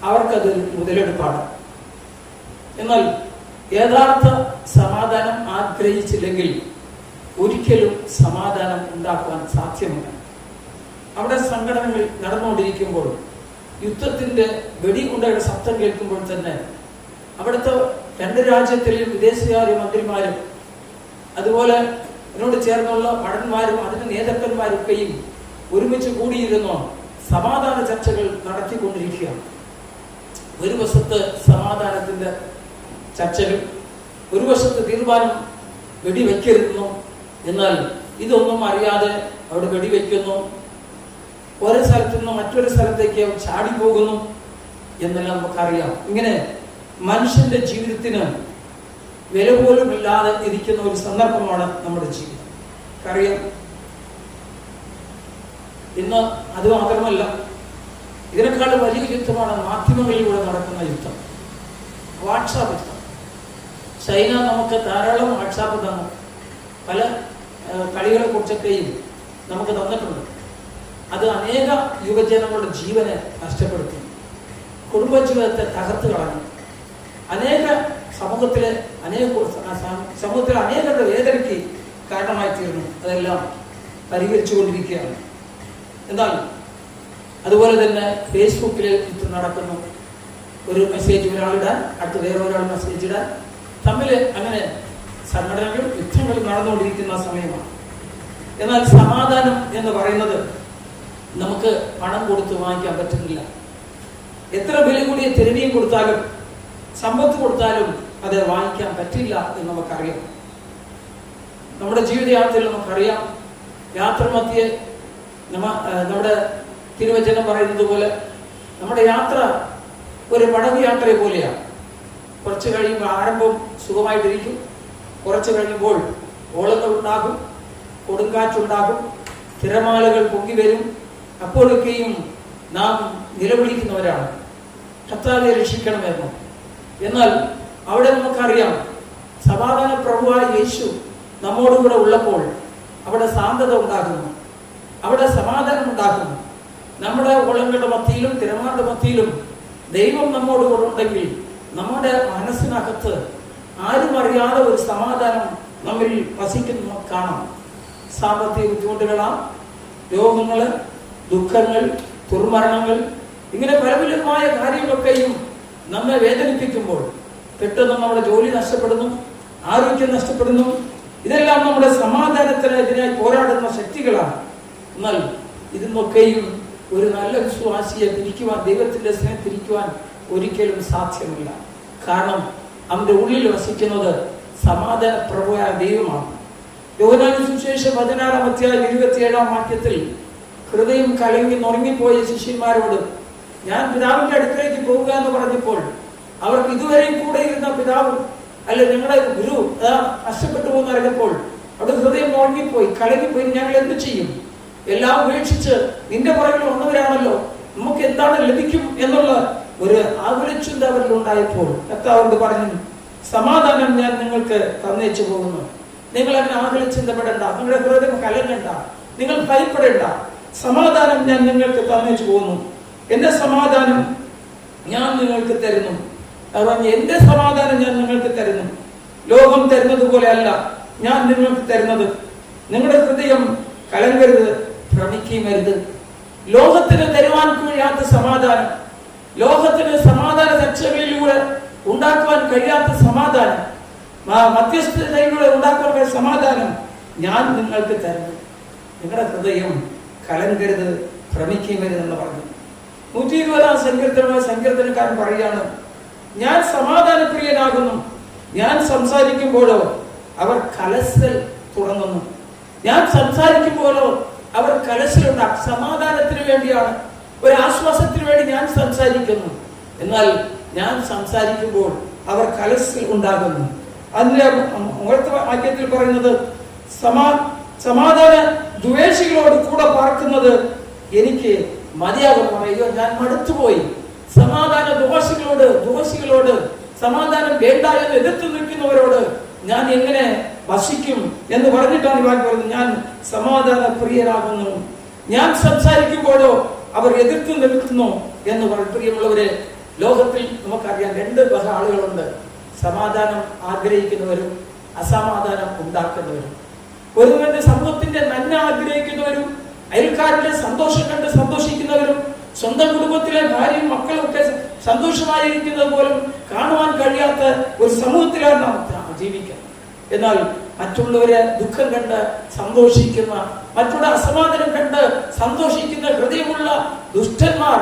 [SPEAKER 1] അവർക്കത് മുതലെടുപ്പാണ്. എന്നാൽ യഥാർത്ഥ സമാധാനം ആഗ്രഹിച്ചില്ലെങ്കിൽ ഒരിക്കലും സമാധാനം ഉണ്ടാക്കുവാൻ സാധ്യമല്ല. അവിടെ സംഘടനകൾ നടന്നുകൊണ്ടിരിക്കുമ്പോൾ, യുദ്ധത്തിന്റെ വെടിയുണ്ടയുടെ ശബ്ദം കേൾക്കുമ്പോൾ തന്നെ അവിടുത്തെ രണ്ട് രാജ്യത്തിലെയും വിദേശകാര്യ മന്ത്രിമാരും അതുപോലെ അതിനോട് ചേർന്നുള്ള ഭടന്മാരും അതിന്റെ നേതാക്കന്മാരൊക്കെയും ഒരുമിച്ച് കൂടിയിരുന്നോ സമാധാന ചർച്ചകൾ നടത്തിക്കൊണ്ടിരിക്കുകയാണ്. ഒരു വശത്ത് സമാധാനത്തിന്റെ ചർച്ചകൾ, ഒരു വശത്ത് തീരുമാനം വെടിവെക്കരുതെന്നു. എന്നാൽ ഇതൊന്നും അറിയാതെ അവിടെ വെടിവെക്കുന്നു, ഒരു സ്ഥലത്തു നിന്ന് മറ്റൊരു സ്ഥലത്തേക്ക് ചാടിപ്പോകുന്നു എന്നെല്ലാം നമുക്കറിയാം. ഇങ്ങനെ മനുഷ്യന്റെ ജീവിതത്തിന് വില പോലും ഇല്ലാതെ ഇരിക്കുന്ന ഒരു സന്ദർഭമാണ് നമ്മുടെ ജീവിതം. അറിയാം, ഇന്ന് അത് മാത്രമല്ല, ഇതിനേക്കാളും വലിയ യുദ്ധമാണ് മാധ്യമങ്ങളിലൂടെ നടക്കുന്ന യുദ്ധം, വാട്സാപ്പ് യുദ്ധം. ചൈന നമുക്ക് ധാരാളം വാട്സാപ്പ് തന്നു, പല കളികളെ കുറിച്ചൊക്കെയും നമുക്ക് തന്നിട്ടുണ്ട്. അത് അനേക യുവജനങ്ങളുടെ ജീവനെ നഷ്ടപ്പെടുത്തി, കുടുംബജീവിതത്തെ തകർത്ത് കളഞ്ഞു, സമൂഹത്തിലെ അനേകരുടെ വേദനയ്ക്ക് കാരണമായി തീർന്നു. അതെല്ലാം പരിഹരിച്ചുകൊണ്ടിരിക്കുകയാണ്. എന്നാൽ അതുപോലെ തന്നെ ഫേസ്ബുക്കിൽ യുദ്ധം നടക്കുന്നു. ഒരു മെസ്സേജ് ഒരാളിടാൻ അടുത്ത് വേറെ ഒരാൾ മെസ്സേജ് ഇടാൻ, തമ്മിൽ അങ്ങനെ സംഘടനകളും യുദ്ധങ്ങളും നടന്നുകൊണ്ടിരിക്കുന്ന സമയമാണ്. എന്നാൽ സമാധാനം എന്ന് പറയുന്നത് നമുക്ക് പണം കൊടുത്ത് വാങ്ങിക്കാൻ പറ്റുന്നില്ല. എത്ര വില കൂടിയ തിരവിയും കൊടുത്താലും സമ്പത്ത് കൊടുത്താലും അത് വാങ്ങിക്കാൻ പറ്റില്ല എന്ന് നമുക്കറിയാം. നമ്മുടെ ജീവിതയാത്രയിൽ നമുക്കറിയാം, യാത്ര മധ്യേ നമ്മുടെ തിരുവചനം പറയുന്നത് പോലെ നമ്മുടെ യാത്ര ഒരു പടവ് യാത്രയെ പോലെയാണ്. കുറച്ച് കഴിയുമ്പോൾ ആരംഭം സുഖമായിട്ടിരിക്കും, കുറച്ച് കഴിയുമ്പോൾ ഓളങ്ങൾ ഉണ്ടാകും, കൊടുങ്കാറ്റുണ്ടാകും, തിരമാലകൾ പൊങ്ങി വരും. അപ്പോഴൊക്കെയും നാം നിലവിളിക്കുന്നവരാണ്, കർത്താവെ രക്ഷിക്കണമെന്ന്. എന്നാൽ അവിടെ നമുക്കറിയാം, സമാധാന പ്രഭുവായ യേശു നമ്മോടുകൂടെ ഉള്ളപ്പോൾ അവിടെ ശാന്തത ഉണ്ടാകുന്നു, അവിടെ സമാധാനം ഉണ്ടാകുന്നു. നമ്മുടെ ഓളങ്ങളുടെ മധ്യയിലും തിരമാലയുടെ മധ്യയിലും ദൈവം നമ്മോട് കൂടെ ഉണ്ടെങ്കിൽ നമ്മുടെ മനസ്സിനകത്ത് ആരും അറിയാതെ ഒരു സമാധാനം നമ്മിൽ വസിക്കുന്നു കാണാം. സാമ്പത്തിക ബുദ്ധിമുട്ടുകളാണ്, രോഗങ്ങള്, ദുഃഖങ്ങൾ, ദുർമരണങ്ങൾ, ഇങ്ങനെ പലവിധമായ കാര്യങ്ങളൊക്കെയും നമ്മെ വേദനിപ്പിക്കുമ്പോൾ പെട്ടെന്ന് നമ്മുടെ ജോലി നഷ്ടപ്പെടുന്നു, ആരോഗ്യം നഷ്ടപ്പെടുന്നു. ഇതെല്ലാം നമ്മുടെ സമാധാനത്തിനെതിരായി പോരാടുന്ന ശക്തികളാണ്. എന്നാൽ ഇതിനൊക്കെയും ഒരു നല്ല വിശ്വാസിയെ തിരിക്കുവാൻ, ദൈവത്തിന്റെ സ്നേഹം തിരിക്കുവാൻ ഒരിക്കലും സാധ്യമല്ല. കാരണം അവന്റെ ഉള്ളിൽ വസിക്കുന്നത് സമാധാന പ്രഭുവായ ദൈവമാണ്. യോഹന്നാന്റെ സുവിശേഷം 16:27 ഹൃദയം കലങ്ങി നുറങ്ങിപ്പോയ ശിഷ്യന്മാരോട് ഞാൻ പിതാവിന്റെ അടുത്തേക്ക് പോവുക എന്ന് പറഞ്ഞപ്പോൾ അവർക്ക് ഇതുവരെയും കൂടെ ഇരുന്ന പിതാവും അല്ല ഞങ്ങളുടെ ഗുരു നഷ്ടപ്പെട്ടു പോകുന്ന അറിഞ്ഞപ്പോൾ അവിടെ ഹൃദയം നുറങ്ങിപ്പോയി, കലങ്ങിപ്പോയി. ഞങ്ങൾ എന്ത് ചെയ്യും? എല്ലാം ഉപേക്ഷിച്ച് നിന്റെ പുറകിൽ വന്നവരാണല്ലോ, നമുക്ക് എന്താണ് ലഭിക്കും എന്നുള്ള ഒരു ആകുലച്ചിന്ത അവരിൽ ഉണ്ടായപ്പോൾ കർത്താവ് പറഞ്ഞു, സമാധാനം ഞാൻ നിങ്ങൾക്ക് തന്നേച്ചു പോകുന്നു. നിങ്ങൾ അങ്ങനെ ആകുലച്ചിന്തപ്പെടേണ്ട, നിങ്ങളുടെ ഹൃദയം കലങ്ങണ്ട, നിങ്ങൾ ഭയപ്പെടേണ്ട. സമാധാനം ഞാൻ നിങ്ങൾക്ക് തന്നേച്ചു പോകുന്നു. എന്റെ സമാധാനം ഞാൻ നിങ്ങൾക്ക് തരുന്നു. എന്റെ സമാധാനം ഞാൻ നിങ്ങൾക്ക് തരുന്നു. ലോകം തരുന്നത് പോലെ അല്ല ഞാൻ നിങ്ങൾക്ക് തരുന്നത്. നിങ്ങളുടെ ഹൃദയം കലങ്കരുത്, ഭ്രമിക്കുകയും അരുത്. ലോകത്തിന് തരുവാൻ കഴിയാത്ത സമാധാനം, ലോകത്തിന് സമാധാന ചർച്ചകളിലൂടെ ഉണ്ടാക്കുവാൻ കഴിയാത്ത സമാധാനം, മധ്യസ്ഥതയിലൂടെ ഉണ്ടാക്കുവാൻ കഴിയാത്ത സമാധാനം ഞാൻ നിങ്ങൾക്ക് തരുന്നു. നിങ്ങളുടെ ഹൃദയം കലങ്കരുത്, ഭ്രമിക്കുകയും അരുതെന്ന് പറഞ്ഞു. 120 സങ്കീർത്തനക്കാരൻ പറയുകയാണ്, ഞാൻ സമാധാനപ്രിയനാകുന്നു. ഞാൻ സംസാരിക്കുമ്പോഴോ അവർ കലശൽ തുടങ്ങുന്നു. ഞാൻ സംസാരിക്കുമ്പോഴോ അവർ കലശലുണ്ടാകും. സമാധാനത്തിന് വേണ്ടിയാണ്, ഒരു ആശ്വാസത്തിന് വേണ്ടി ഞാൻ സംസാരിക്കുന്നു. എന്നാൽ ഞാൻ സംസാരിക്കുമ്പോൾ അവർ കലശൽ ഉണ്ടാകുന്നു. അതിന്റെ വാക്യത്തിൽ പറയുന്നത് സമാധാന ദ്വേഷികളോട് കൂടെ പാർക്കുന്നത് എനിക്ക് മതിയാകുന്നു. അയ്യോ, ഞാൻ മടുത്തുപോയി. സമാധാന ദോഷികളോട് സമാധാനം വേണ്ട എന്ന് എതിർത്ത് നിൽക്കുന്നവരോട് ഞാൻ എങ്ങനെ വസിക്കും എന്ന് പറഞ്ഞിട്ടാണ് ഈ വാക്യം പറയുന്നത്. ഞാൻ സമാധാന പ്രിയനാകുന്നു. ഞാൻ സംസാരിക്കുമ്പോഴോ അവർ എതിർത്ത് നിൽക്കുന്നു എന്ന് പറയും. പ്രിയമുള്ളവരെ, ലോകത്തിൽ നമുക്കറിയാം 2 ആളുകളുണ്ട്, സമാധാനം ആഗ്രഹിക്കുന്നവരും അസമാധാനം ഉണ്ടാക്കുന്നവരും. ഒരുവന്റെ സമൂഹത്തിന്റെ നന്മ ആഗ്രഹിക്കുന്നവരും അയൽക്കാരുടെ സന്തോഷം കണ്ട് സന്തോഷിക്കുന്നവരും സ്വന്തം കുടുംബത്തിലെ ഭാര്യയും മക്കളും ഒക്കെ സന്തോഷമായിരിക്കുന്നത് പോലും കാണുവാൻ കഴിയാത്ത ഒരു സമൂഹത്തിലാണ് നാം ജീവിക്കുന്നത്. എന്നാൽ മറ്റുള്ളവരെ ദുഃഖം കണ്ട് സന്തോഷിക്കുന്ന, മറ്റുള്ള അസമാധാനം കണ്ട് സന്തോഷിക്കുന്ന ഹൃദയമുള്ള ദുഷ്ടന്മാർ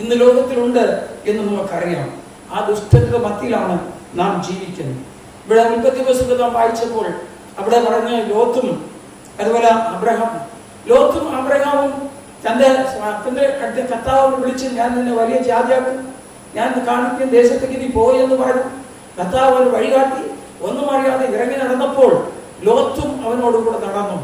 [SPEAKER 1] ഇന്ന് ലോകത്തിലുണ്ട് എന്ന് നമുക്കറിയാം. ആ ദുഷ്ടന്റെ മധ്യയിലാണ് നാം ജീവിക്കുന്നത്. ഇവിടെ ഉൽപ്പത്തി പുസ്തകം നാം വായിച്ചപ്പോൾ അവിടെ പറഞ്ഞ ലോത്തും അതുപോലെ ലോത്തും അബ്രഹാമും തന്റെ കർത്താവിനെ വിളിച്ച് ഞാൻ നിന്നെ വലിയ ജാതിയാക്കും, ഞാൻ കാണിക്കുന്ന ദേശത്തേക്ക് നീ പോയെന്ന് പറഞ്ഞു. കർത്താവ് ഒരു വഴികാട്ടി. ഒന്നും അറിയാതെ ഇറങ്ങി നടന്നപ്പോൾ ലോത്തും അവനോട് കൂടെ നടന്നു.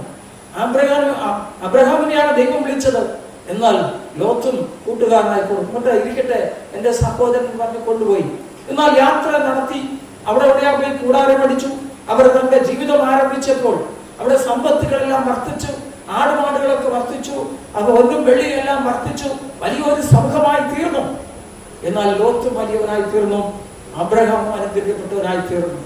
[SPEAKER 1] അബ്രഹാമിനെയാണ് ദൈവം വിളിച്ചത്. എന്നാൽ ലോത്തും കൂട്ടുകാരനായി ഇങ്ങോട്ട് ഇരിക്കട്ടെ എന്റെ സഹോദരൻ പറഞ്ഞ് കൊണ്ടുപോയി. എന്നാൽ യാത്ര നടത്തി അവിടെ പോയി കൂടാരം അടിച്ചു. അവർ തന്റെ ജീവിതം ആരംഭിച്ചപ്പോൾ അവിടെ സമ്പത്തുകളെല്ലാം വർദ്ധിച്ചു, ആടുമാടുകളൊക്കെ വർദ്ധിച്ചു, അത് ഒന്നും വെള്ളിയെല്ലാം വർദ്ധിച്ചു, വലിയൊരു സമൂഹമായി തീർന്നു. എന്നാൽ ലോത്ത് വലിയവനായി തീർന്നു, അബ്രഹാം അനുഗ്രഹിക്കപ്പെട്ടവനായി തീർന്നു.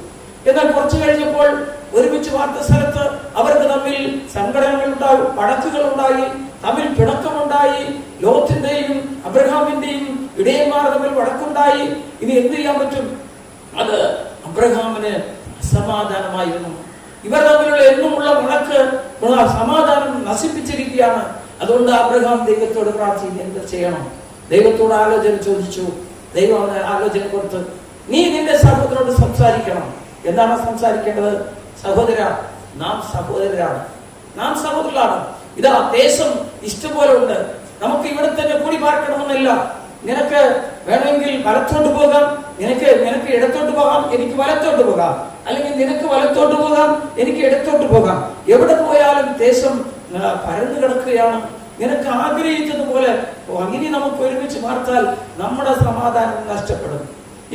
[SPEAKER 1] എന്നാൽ കുറച്ചു കഴിഞ്ഞപ്പോൾ ഒരുമിച്ച് വാർത്ത സ്ഥലത്ത് അവർക്ക് തമ്മിൽ സങ്കടങ്ങൾ ഉണ്ടായി, വഴക്കുകൾ ഉണ്ടായി, തമ്മിൽ പിണക്കമുണ്ടായി. ലോത്തിന്റെയും അബ്രഹാമിന്റെയും ഇടയന്മാർ തമ്മിൽ വഴക്കുണ്ടായി. ഇനി എന്ത് ചെയ്യാൻ പറ്റും? അത് അബ്രഹാമിന് അസമാധാനമായിരുന്നു. ഇവർ തമ്മിലുള്ള എന്നുമുള്ള വഴക്ക് സമാധാനം നശിപ്പിച്ചിരിക്കുകയാണ്. അതുകൊണ്ട് അബ്രഹാം ദൈവത്തോട് പ്രാർത്ഥിച്ചു, എന്ത് ചെയ്യണം? ദൈവത്തോട് ആലോചന ചോദിച്ചു. ദൈവം അവന് ആലോചന കൊടുത്ത്, നീ നിന്റെ സഹോദരനോട് സംസാരിക്കണം. എന്താണ് സംസാരിക്കേണ്ടത്? സഹോദര, നാം സഹോദരരാണ്, നാം സഹോദരനാണ്. ഇതാ ദേശം ഇഷ്ടംപോലെ ഉണ്ട്, നമുക്ക് ഇവിടെ തന്നെ കൂടി പാർക്കണമെന്നില്ല. നിനക്ക് വേണമെങ്കിൽ വലത്തോട്ട് പോകാം, നിനക്ക് ഇടത്തോട്ട് പോകാം, എനിക്ക് വലത്തോട്ട് പോകാം, അല്ലെങ്കിൽ നിനക്ക് വലത്തോട്ട് പോകാം, എനിക്ക് ഇടത്തോട്ട് പോകാം. എവിടെ പോയാലും ദേശം പരന്നു കിടക്കുകയാണ്. നിനക്ക് ആഗ്രഹിച്ചതുപോലെ ഇനി നമുക്ക് ഒരുമിച്ച് പാർത്താൽ നമ്മുടെ സമാധാനം നഷ്ടപ്പെടും.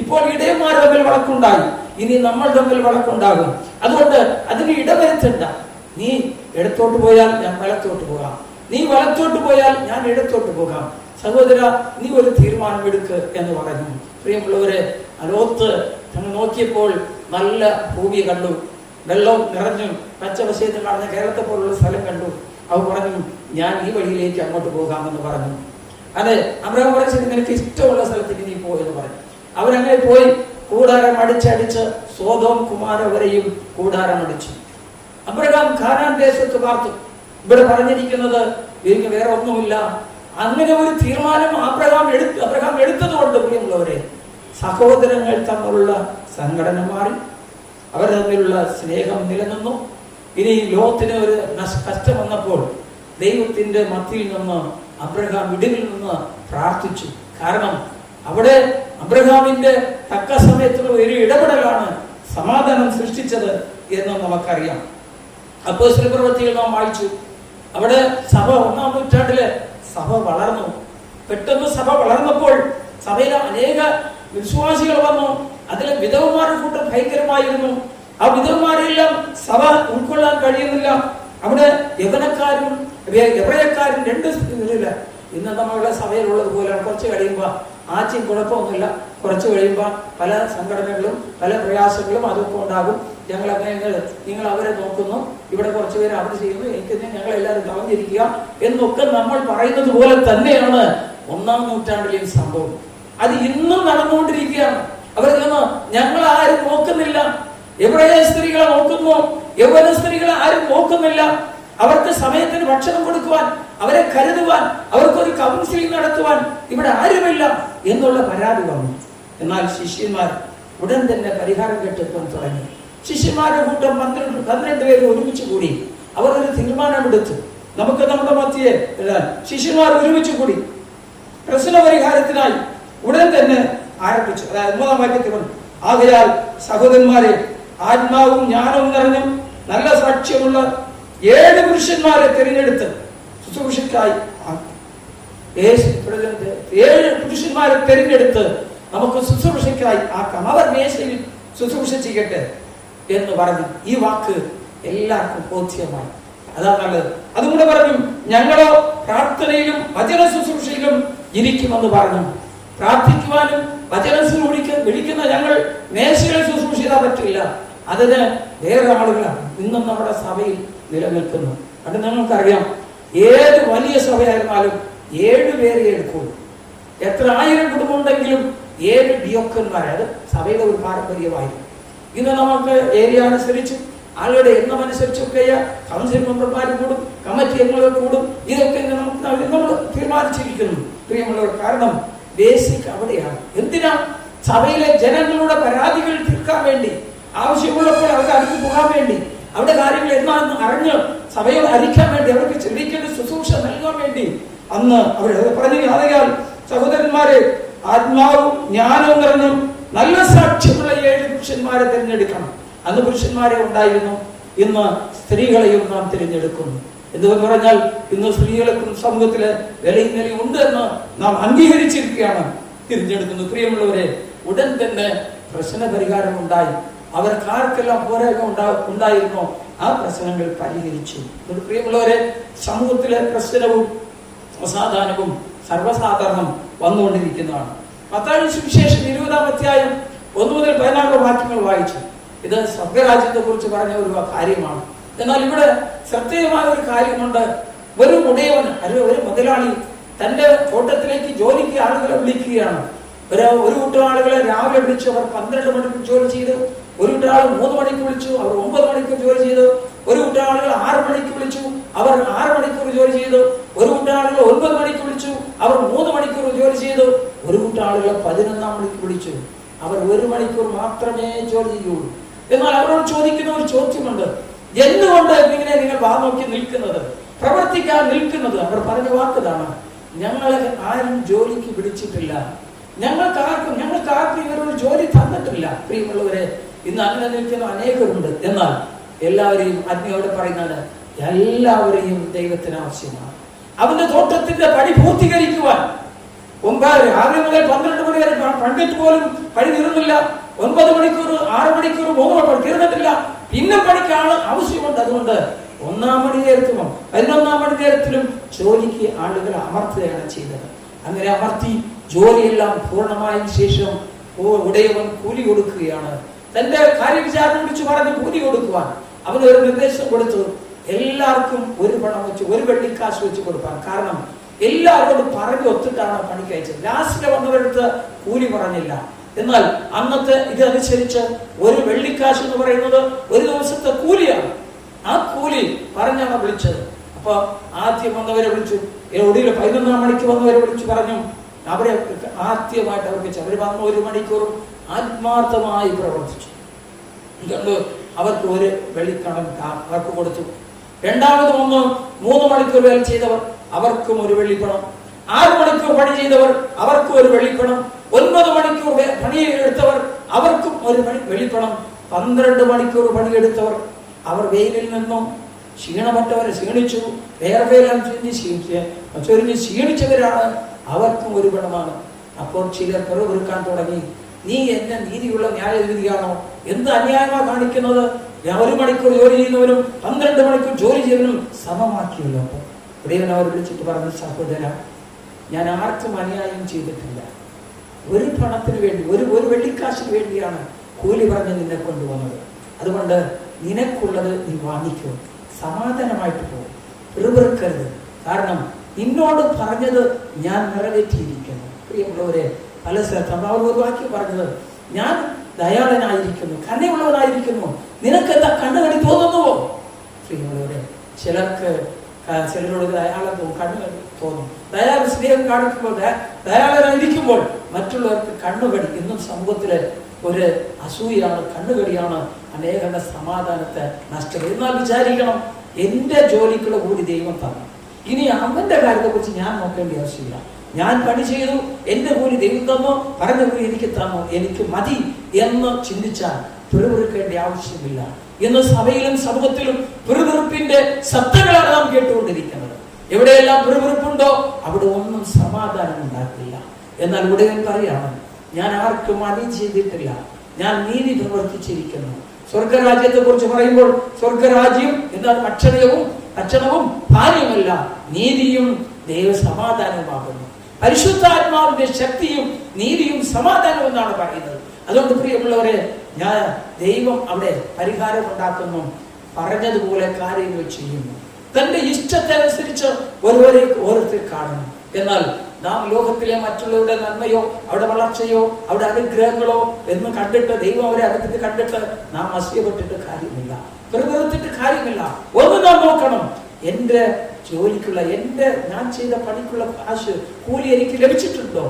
[SPEAKER 1] ഇപ്പോൾ ഇടയന്മാർ തമ്മിൽ വഴക്കുണ്ടായി, ഇനി നമ്മൾ തമ്മിൽ വഴക്കുണ്ടാകും. അതുകൊണ്ട് അതിന് ഇടവരുത്തണ്ട. നീ ഇടത്തോട്ട് പോയാൽ ഞാൻ വലത്തോട്ട് പോകാം, നീ വലത്തോട്ട് പോയാൽ ഞാൻ ഇടത്തോട്ട് പോകാം. സഹോദര, നീ ഒരു തീരുമാനം എടുക്ക് എന്ന് പറഞ്ഞു. പ്രിയമുള്ളവരെ, ലോത്ത് നോക്കിയപ്പോൾ നല്ല ഭൂമി കണ്ടു, വെള്ളം നിറഞ്ഞു പച്ചവശയത്തിൽ കാണുന്ന കേരളത്തെ പോലുള്ള സ്ഥലം കണ്ടു. അവ പറഞ്ഞു, ഞാൻ ഈ വഴിയിലേക്ക് അങ്ങോട്ട് പോകാമെന്ന് പറഞ്ഞു. അതെ, അബ്രഹാം പറഞ്ഞു, നിനക്ക് ഇഷ്ടമുള്ള സ്ഥലത്തേക്ക് നീ പോയെന്ന് പറഞ്ഞു. അവരങ്ങനെ പോയി കൂടാരം അടിച്ചടിച്ച് സോദോം കുമാര വരെയും കൂടാരം അടിച്ചു. അബ്രഹാം ഖാനാൻ ദേശത്ത് പാർത്തു. ഇവിടെ പറഞ്ഞിരിക്കുന്നത് എനിക്ക് വേറെ ഒന്നുമില്ല. അങ്ങനെ ഒരു തീരുമാനം അബ്രഹാം എടുത്തത് കൊണ്ട് പ്രിയമുള്ളവരെ, സഹോദരങ്ങൾ തമ്മിലുള്ള സംഘടന മാറി, അവർ തമ്മിലുള്ള സ്നേഹം നിലനിന്നു. ഇനി ലോകത്തിന് ഒരു കഷ്ടം വന്നപ്പോൾ ദൈവത്തിന്റെ മധ്യയിൽ നിന്ന് അബ്രഹാം ഇടവിൽ നിന്ന് പ്രാർത്ഥിച്ചു. കാരണം അവിടെ അബ്രഹാമിന്റെ തക്ക സമയത്തുള്ള ഒരു ഇടപെടലാണ് സമാധാനം സൃഷ്ടിച്ചത് എന്ന് നമുക്കറിയാം. അപ്പോസ്തല പ്രവൃത്തികൾ നാം വായിച്ചു. അവിടെ സഭ 1-ാം നൂറ്റാണ്ടില് സഭ വളർന്നു. പെട്ടെന്ന് സഭ വളർന്നപ്പോൾ സഭയിൽ അനേക വിശ്വാസികൾ വന്നു. അതിലെ വിധവമാരുടെ കൂട്ടം ഭയങ്കരമായിരുന്നു. ആ വിധവമാരെല്ലാം സഭ ഉൾക്കൊള്ളാൻ കഴിയുന്നില്ല. അവിടെ യവനക്കാരും എബ്രയക്കാരും രണ്ട് ഇതില്ല. ഇന്ന് നമ്മളുടെ സഭയിലുള്ളത് പോലെ കുറച്ച് കഴിയുമ്പോൾ ആച്ചയും കുഴപ്പമൊന്നുമില്ല, കുറച്ച് കഴിയുമ്പോൾ പല സംഘടനകളും പല പ്രയാസങ്ങളും അതൊക്കെ ഉണ്ടാകും. ഞങ്ങൾ അങ്ങനെ നിങ്ങൾ അവരെ നോക്കുന്നു, ഇവിടെ കുറച്ച് പേര് അവർ ചെയ്യുന്നു, എനിക്ക് ഞങ്ങളെല്ലാവരും തളർന്നിരിക്കുക എന്നൊക്കെ നമ്മൾ പറയുന്നത് പോലെ തന്നെയാണ് 1-ാം നൂറ്റാണ്ടിലെ സംഭവം. അത് ഇന്നും നടന്നുകൊണ്ടിരിക്കുകയാണ്. അവർ ഞങ്ങൾ ആരും നോക്കുന്നില്ല, എബ്രയ സ്ത്രീകളെ നോക്കുന്നു, യൗവന സ്ത്രീകളെ ആരും നോക്കുന്നില്ല. അവർക്ക് സമയത്തിന് ഭക്ഷണം കൊടുക്കുവാൻ, അവരെ കരുതുവാൻ, അവർക്കൊരു കൗൺസിലിംഗ് നടത്തുവാൻ ഇവിടെ ആരുമില്ല എന്നുള്ള പരാതി വന്നു. എന്നാൽ ശിഷ്യന്മാർ ഉടൻ തന്നെ പരിഹാരം കെട്ടുവാൻ തുടങ്ങി. ശിഷ്യന്മാരുടെ കൂട്ടം 12 പേര് ഒരുമിച്ച് കൂടി അവർ ഒരു തീരുമാനമെടുത്തു. നമുക്ക് നമ്മുടെ മധ്യയെ ശിഷ്യന്മാർ ഒരുമിച്ച് കൂടി പ്രശ്നപരിഹാരത്തിനായി ഉടൻ തന്നെ ആരംഭിച്ചു. അതായത് 9-ാം വാക്യത്തിൽ വന്നു, ആകയാൽ സഹോദരന്മാരെ, ആത്മാവും ജ്ഞാനവും നിറഞ്ഞും നല്ല സാക്ഷ്യമുള്ള 7 പുരുഷന്മാരെ തിരഞ്ഞെടുത്ത് ശുശ്രൂഷയ്ക്കായി 7 പുരുഷന്മാരെ തിരഞ്ഞെടുത്ത് നമുക്ക് ശുശ്രൂഷയ്ക്കായി ആക്കാം, അവർ മേശയിൽ ശുശ്രൂഷ ചെയ്യട്ടെ എന്ന് പറഞ്ഞു. ഈ വാക്ക് എല്ലാവർക്കും ബോധ്യമായി. അതാ നല്ലത്. അതും കൂടെ പറഞ്ഞു, ഞങ്ങളോ പ്രാർത്ഥനയിലും വചന ശുശ്രൂഷയിലും ഇരിക്കുമെന്ന് പറഞ്ഞു. പ്രാർത്ഥിക്കുവാനും വചനം വിളിക്കുന്ന ഞങ്ങൾ മേശകളെ ശുശ്രൂഷ ചെയ്താൽ പറ്റില്ല, അതിന് വേറെ ആളുകളാണ് ഇന്നും നമ്മുടെ സഭയിൽ നിലനിൽക്കുന്നു. അത് നിങ്ങൾക്കറിയാം, ഏത് വലിയ സഭയായിരുന്നാലും 7 പേരെ എടുക്കുള്ളൂ. എത്ര 1000 കുടുംബം ഉണ്ടെങ്കിലും 7 ഡിയോക്കന്മാരെ, അത് സഭയുടെ ഒരു പാരമ്പര്യമായിരുന്നു. ഇന്ന് നമുക്ക് ഏരിയ അനുസരിച്ച് ആളുകളുടെ എണ്ണം അനുസരിച്ചൊക്കെ കൗൺസിൽ മെമ്പർമാർ കൂടും, കമ്മിറ്റി അംഗങ്ങൾ കൂടും. ഇതൊക്കെ നമ്മൾ തീരുമാനിച്ചിരിക്കുന്നു പ്രിയമുള്ളവർ. കാരണം ബേസിക് അവിടെയാണ്. എന്തിനാ? സഭയിലെ ജനങ്ങളുടെ പരാതികൾ തീർക്കാൻ വേണ്ടി, ആവശ്യമുള്ളപ്പോൾ അവർക്ക് അടുത്ത് പോകാൻ വേണ്ടി, അവിടെ കാര്യങ്ങൾ എന്താണെന്ന് അറിഞ്ഞ് സഭയോട് അറിയിക്കാൻ വേണ്ടി, അവർക്ക് ചെറിയ ശുശ്രൂഷ നൽകാൻ വേണ്ടി അന്ന് അവർ പറഞ്ഞു. ആകയാൽ സഹോദരന്മാരെ, ആത്മാവും ജ്ഞാനവും നിറഞ്ഞും നല്ല സാക്ഷ്യമുള്ള 7 പുരുഷന്മാരെ തിരഞ്ഞെടുക്കണം. അന്ന് പുരുഷന്മാരെ ഉണ്ടായിരുന്നു, ഇന്ന് സ്ത്രീകളെയും നാം തിരഞ്ഞെടുക്കുന്നു. എന്തുവെന്ന് പറഞ്ഞാൽ ഇന്ന് സ്ത്രീകൾക്കും സമൂഹത്തില് വിലയും നിലയും ഉണ്ട് എന്ന് നാം അംഗീകരിച്ചിരിക്കുകയാണ്, തിരഞ്ഞെടുക്കുന്നു. പ്രിയമുള്ളവരെ, ഉടൻ തന്നെ പ്രശ്ന പരിഹാരം ഉണ്ടായി. അവർക്ക് ആർക്കെല്ലാം പോരായ്മ ഉണ്ടായിരുന്നോ ആ പ്രശ്നങ്ങൾ പരിഹരിച്ചു. പ്രിയമുള്ളവരെ, സമൂഹത്തിലെ പ്രശ്നവും അസാധാരണവും സർവ്വസാധാരണം വന്നുകൊണ്ടിരിക്കുന്നതാണ്. മത്തായി സുവിശേഷം 20-ാം അധ്യായം 1 മുതൽ 14 വാക്യങ്ങൾ വായിച്ചു. ഇത് സ്വർഗരാജ്യത്തെ കുറിച്ച് പറഞ്ഞ ഒരു കാര്യമാണ്. എന്നാൽ ഇവിടെ ശ്രദ്ധേയമായ ഒരു കാര്യമുണ്ട്. ഒരു ഉടയവൻ അല്ലെങ്കിൽ ഒരു മുതലാളി തന്റെ തോട്ടത്തിലേക്ക് ജോലിക്ക് ആളുകളെ വിളിക്കുകയാണ്. ഒരു കൂട്ടം ആളുകളെ രാവിലെ വിളിച്ചു, അവർ 12 മണിക്ക് ജോലി ചെയ്തു. ഒരു കൂട്ടം ആൾ 3 മണിക്ക് വിളിച്ചു, അവർ 9 മണിക്കൂർ ജോലി ചെയ്തു. ഒരു കൂട്ടം ആളുകൾ 6 മണിക്ക് വിളിച്ചു, അവർ 6 മണിക്കൂർ ജോലി ചെയ്തു. ഒരു കൂട്ടം ആളുകൾ 9 മണിക്ക് വിളിച്ചു, അവർ 3 മണിക്കൂർ ജോലി ചെയ്തു. ഒരു കൂട്ടം ആളുകൾ 11-ാം മണിക്ക് വിളിച്ചു, അവർ 1 മണിക്കൂർ മാത്രമേ ജോലി ചെയ്യുള്ളൂ. എന്നാൽ അവരോട് ചോദിക്കുന്ന ഒരു ചോദ്യമുണ്ട്, എന്തുകൊണ്ട് ഇങ്ങനെ നിങ്ങൾ വാ നോക്കി നിൽക്കുന്നത്? പ്രവർത്തിക്കാൻ നിൽക്കുന്നത്. അവർ പറഞ്ഞ വാക്കതാണ്, ഞങ്ങളെ ആരും ജോലിക്ക് പിടിച്ചിട്ടില്ല, ഞങ്ങൾക്ക് ആർക്കും ഇവരൊരു ജോലി തന്നിട്ടില്ല. പ്രിയമുള്ളവരെ, ഇന്ന് അങ്ങനെ നിൽക്കുന്ന അനേകരുണ്ട്. എന്നാൽ എല്ലാവരെയും അഗ്നിയോടെ പറയുന്നത്, എല്ലാവരെയും ദൈവത്തിന് ആവശ്യമാണ്. അവന്റെ തോട്ടത്തിന്റെ പണി പൂർത്തീകരിക്കുവാൻ 9 മുതൽ 12 മണി വരെ പണിതിട്ട് പോലും പണി തീർന്നില്ല. 9 മണിക്കൂർ 6 മണിക്കൂർ 3 മണിക്കൂർ തീർന്നിട്ടില്ല. പിന്നെ പണിക്കാണ് ആവശ്യമുണ്ട്. അതുകൊണ്ട് 1-ാം മണി നേരത്തുമോ 11-ാം മണി നേരത്തിലും ജോലിക്ക് ആളുകളെ അമർത്തുകയാണ് ചെയ്തത്. അങ്ങനെ അമർത്തി ജോലിയെല്ലാം പൂർണ്ണമായതിനു ശേഷം ഉടയവൻ കൂലി കൊടുക്കുകയാണ്. തന്റെ കാര്യവിചാരണ വിളിച്ചു പറഞ്ഞ് കൂലി കൊടുക്കുവാൻ അവനൊരു നിർദ്ദേശം കൊടുത്തു. എല്ലാവർക്കും ഒരു പണം വെച്ച്, ഒരു വെള്ളിക്കാശ് വെച്ച് കൊടുക്കാൻ. കാരണം എല്ലാവരോടും പറഞ്ഞു ഒത്തിട്ടാണ് പണിക്ക് അയച്ചത്. ലാസ്റ്റില് വന്നവരടുത്ത് കൂലി പറഞ്ഞില്ല. എന്നാൽ അന്നത്തെ ഇതനുസരിച്ച് ഒരു വെള്ളിക്കാശ് എന്ന് പറയുന്നത് ഒരു ദിവസത്തെ കൂലിയാണ്. ആ കൂലി പറഞ്ഞാണ് വിളിച്ചത്. അപ്പൊ ആദ്യം വന്നവരെ വിളിച്ചു, ഒടുവിൽ 11-ാം മണിക്ക് വന്നവരെ വിളിച്ചു പറഞ്ഞു. അവരെ ആദ്യമായിട്ട് അവർക്ക് അവർ വന്ന 1 മണിക്കൂറും ആത്മാർത്ഥമായി പ്രവർത്തിച്ചു. അവർക്ക് ഒരു വെള്ളിക്കണം അവർക്ക് കൊടുത്തു. രണ്ടാമത് വന്ന് 3 മണിക്കൂർ വേല ചെയ്തവർ അവർക്കും ഒരു വെള്ളിപ്പണം. 6 മണിക്കൂർ പണി ചെയ്തവർ അവർക്കും ഒരു വെള്ളിപ്പണം. 9 മണിക്കൂർ പണിയെടുത്തവർ അവർക്കും ഒരു വെള്ളിപ്പണം. 12 മണിക്കൂർ പണിയെടുത്തവർ അവർ വെയിലിൽ നിന്നും ക്ഷീണമറ്റവരെ ക്ഷീണിച്ചു, വേർവേലം ചൊരിഞ്ഞ് ക്ഷീണിച്ചവരാണ്, അവർക്കും ഒരു പണമാണ്. അപ്പോൾ ചിലർ പിറുപിറുക്കാൻ തുടങ്ങി, നീ എന്നെ നീതിയുള്ള ന്യായവിധിയാണോ? എന്ത് അന്യായമാണ് കാണിക്കുന്നത്? 1 മണിക്കൂർ ജോലി ചെയ്യുന്നവരും 12 മണിക്കൂർ ജോലി ചെയ്യുന്നവരും സമമാക്കിയല്ലോ. അപ്പോൾ ഇവിടെയും അവർ വിളിച്ചിട്ട് പറഞ്ഞു, സഹോദര, ഞാൻ ആർക്കും അന്യായം ചെയ്തിട്ടില്ല. ഒരു പണത്തിന് വേണ്ടി, ഒരു വെള്ളിക്കാശിന് വേണ്ടിയാണ് കൂലി പറഞ്ഞ് നിന്നെ കൊണ്ടുവന്നത്. അതുകൊണ്ട് നിനക്കുള്ളത് നീ വാങ്ങിക്കോ, സമാധാനമായിട്ട് പോകും, പിറുപിറുക്കരുത്. കാരണം നിന്നോട് പറഞ്ഞത് ഞാൻ നിറവേറ്റിയിരിക്കുന്നു. പ്രിയമുള്ളവരെ, പല സ്ഥലത്തും അവർ ഒരു വാക്യം പറഞ്ഞത്, ഞാൻ ദയാളനായിരിക്കുന്നു, കണ്ണയുള്ളവനായിരിക്കുന്നു, നിനക്കെന്താ കണ്ണുകടി തോന്നുന്നുവോ? പ്രിയമുള്ളവരെ, ചിലരോട് ദയാളം തോന്നും, കണ്ണുകടി തോന്നും. സ്നേഹം കാണിക്കുമ്പോൾ, ദയാളനായിരിക്കുമ്പോൾ മറ്റുള്ളവർക്ക് കണ്ണുകടി. ഇന്നും സമൂഹത്തിലെ ഒരു അസൂയാണ്, കണ്ണുകടിയാണ് അനേകരുടെ സമാധാനത്തെ നഷ്ടപ്പെടും. എന്നാൽ വിചാരിക്കണം, എന്റെ ജോലിക്കുള്ള കൂടി ദൈവം തന്നു. ഇനി അവന്റെ കാര്യത്തെ കുറിച്ച് ഞാൻ നോക്കേണ്ട ആവശ്യമില്ല. ഞാൻ പണി ചെയ്തു, എന്റെ കൂലി ദൈവം തന്നു, പറഞ്ഞ കൂലി എനിക്ക് തന്നു, എനിക്ക് മതി എന്ന് ചിന്തിച്ചാൽ പിറുപിറുക്കേണ്ട ആവശ്യമില്ല. ഇന്ന് സഭയിലും സമൂഹത്തിലും പിറുപിറുപ്പിന്റെ ശബ്ദങ്ങളാണ് നാം കേട്ടുകൊണ്ടിരിക്കുന്നത്. എവിടെയെല്ലാം പിറുപിറുപ്പുണ്ടോ അവിടെ ഒന്നും സമാധാനം ഉണ്ടാക്കില്ല. എന്നാൽ ഉടയവൻ പറയാണ്, ഞാൻ ആർക്കും അനീതി ചെയ്തിട്ടില്ല, ഞാൻ നീതി പ്രവർത്തിച്ചിരിക്കുന്നു. സ്വർഗരാജ്യത്തെ കുറിച്ച് പറയുമ്പോൾ സ്വർഗരാജ്യം എന്താണ്? ഭക്ഷണവും ഭാര്യയുമല്ല, നീതിയും ദൈവ സമാധാനവുമാകുന്നു. പരിശുദ്ധാത്മാവിന്റെ ശക്തിയും നീതിയും സമാധാനവും എന്നാണ് പറയുന്നത്. അതുകൊണ്ട് പ്രിയമുള്ളവരെ, ദൈവം അവിടെ പരിഹാരം ഉണ്ടാക്കുന്നു, പറഞ്ഞതുപോലെ കാര്യങ്ങൾ ചെയ്യുന്നു. തന്റെ ഇഷ്ടത്തെ അനുസരിച്ച് ഓരോരുത്തർ കാണുന്നു. എന്നാൽ നാം ലോകത്തിലെ മറ്റുള്ളവരുടെ നന്മയോ അവിടെ വളർച്ചയോ അവിടെ അനുഗ്രഹങ്ങളോ എന്ന് കണ്ടിട്ട്, ദൈവം അവരെ അടുത്തിട്ട് കണ്ടിട്ട് നാം അസൂയപ്പെട്ടിട്ട് കാര്യമില്ല, പ്രവർത്തിച്ചിട്ട് കാര്യമില്ല. ഒന്ന് നാം നോക്കണം, എന്റെ ജോലിക്കുള്ള, ഞാൻ ചെയ്ത പണിക്കുള്ള കാശ് കൂലി എനിക്ക് ലഭിച്ചിട്ടുണ്ടോ?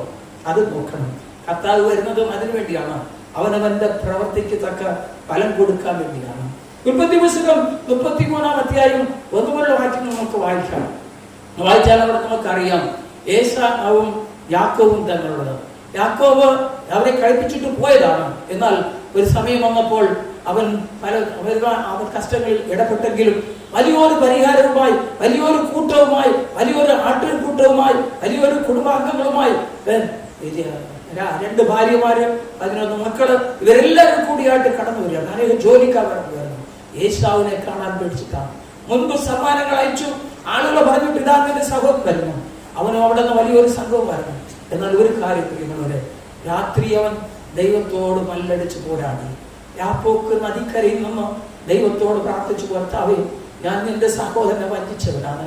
[SPEAKER 1] അത് നോക്കണം. കർത്താവ് വരുന്നതും അതിനു വേണ്ടിയാണ്, അവനവന്റെ പ്രവർത്തിക്ക് തക്ക ഫലം കൊടുക്കാൻ വേണ്ടിയാണ്. ഉൽപ്പത്തി പുസ്തകം 33-ാം അധ്യായം 1 മുതലുള്ള വാക്യം നമുക്ക് വായിച്ചാൽ അവിടെ നമുക്കറിയാം, ഏശാവും യാക്കോബും തങ്ങളുള്ളത്. യാക്കോബ് അവരെ കഴിപ്പിച്ചിട്ട് പോയതാണ്. എന്നാൽ ഒരു സമയം വന്നപ്പോൾ അവൻ അവർ കഷ്ടങ്ങളിൽ ഇടപെട്ടെങ്കിലും വലിയൊരു പരിഹാരവുമായി, വലിയൊരു കൂട്ടവുമായി, വലിയൊരു ആട്ടിൻകൂട്ടവുമായി, വലിയൊരു കുടുംബാംഗങ്ങളുമായി, 2 ഭാര്യമാര്, 11 മക്കള്, ഇവരെല്ലാവരും കൂടിയായിട്ട് കടന്നു വരികയാണ്. അനേക ജോലിക്കാർ കടന്നു വരുന്നു. ഏശാവിനെ കാണാൻ പേടിച്ചിട്ടാണ്. മുൻപ് സമ്മാനങ്ങൾ അയച്ചു, ആളുകളെ പറഞ്ഞിട്ട് ഇതാ നിന്റെ സഹോദരൻ വരുന്നു. അവനും അവിടെ നിന്ന് വലിയൊരു സംഘവും വരുന്നു. എന്നാൽ ഒരു കാര്യം പ്രിയമുള്ളവരെ, രാത്രി അവൻ ദൈവത്തോട് മല്ലടിച്ച് പോരാടി. യാക്കോബ് നദിക്കരയിൽ നിന്ന് ദൈവത്തോട് പ്രാർത്ഥിച്ചു, കർത്താവേ, ഞാൻ നിന്റെ സഹോദരനെ വഞ്ചിച്ചവനാണ്,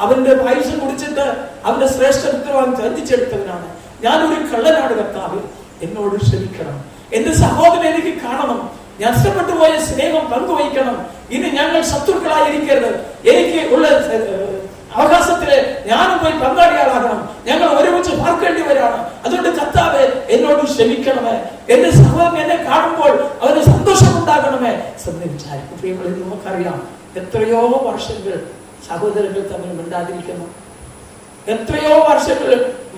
[SPEAKER 1] അവന്റെ പൈസ കുടിച്ചിട്ട് അവന്റെ ശ്രേഷ്ഠത്വം വഞ്ചിച്ചെടുത്തവനാണ്, ഞാനൊരു കള്ളനാണ്, കർത്താവേ, എന്നോട് ക്ഷമിക്കണം, എന്റെ സഹോദരനെ എനിക്ക് കാണണം, നഷ്ടപ്പെട്ടു പോയ സ്നേഹം പങ്കുവയ്ക്കണം, ഇനി ഞങ്ങൾ ശത്രുക്കളായിരിക്കരുത്, എനിക്ക് ഉള്ള അവകാശത്തില് ഞാനും പോയി പങ്കാളിയാളാകണം, ഞങ്ങൾ ഒരുമിച്ച് പാർക്കേണ്ടി വരാണ്, അതുകൊണ്ട് കർത്താവേ എന്നോട് ക്ഷമിക്കണമേ, എന്റെ സഹോദരൻ എന്നെ കാണുമ്പോൾ അവന് സന്തോഷം ഉണ്ടാകണമേ എന്ന് വിചാരിക്കും. നമുക്കറിയാം, എത്രയോ വർഷങ്ങൾ സഹോദരങ്ങൾ തമ്മിൽ മിണ്ടാതിരിക്കുന്നു. എത്രയോ വർഷങ്ങൾ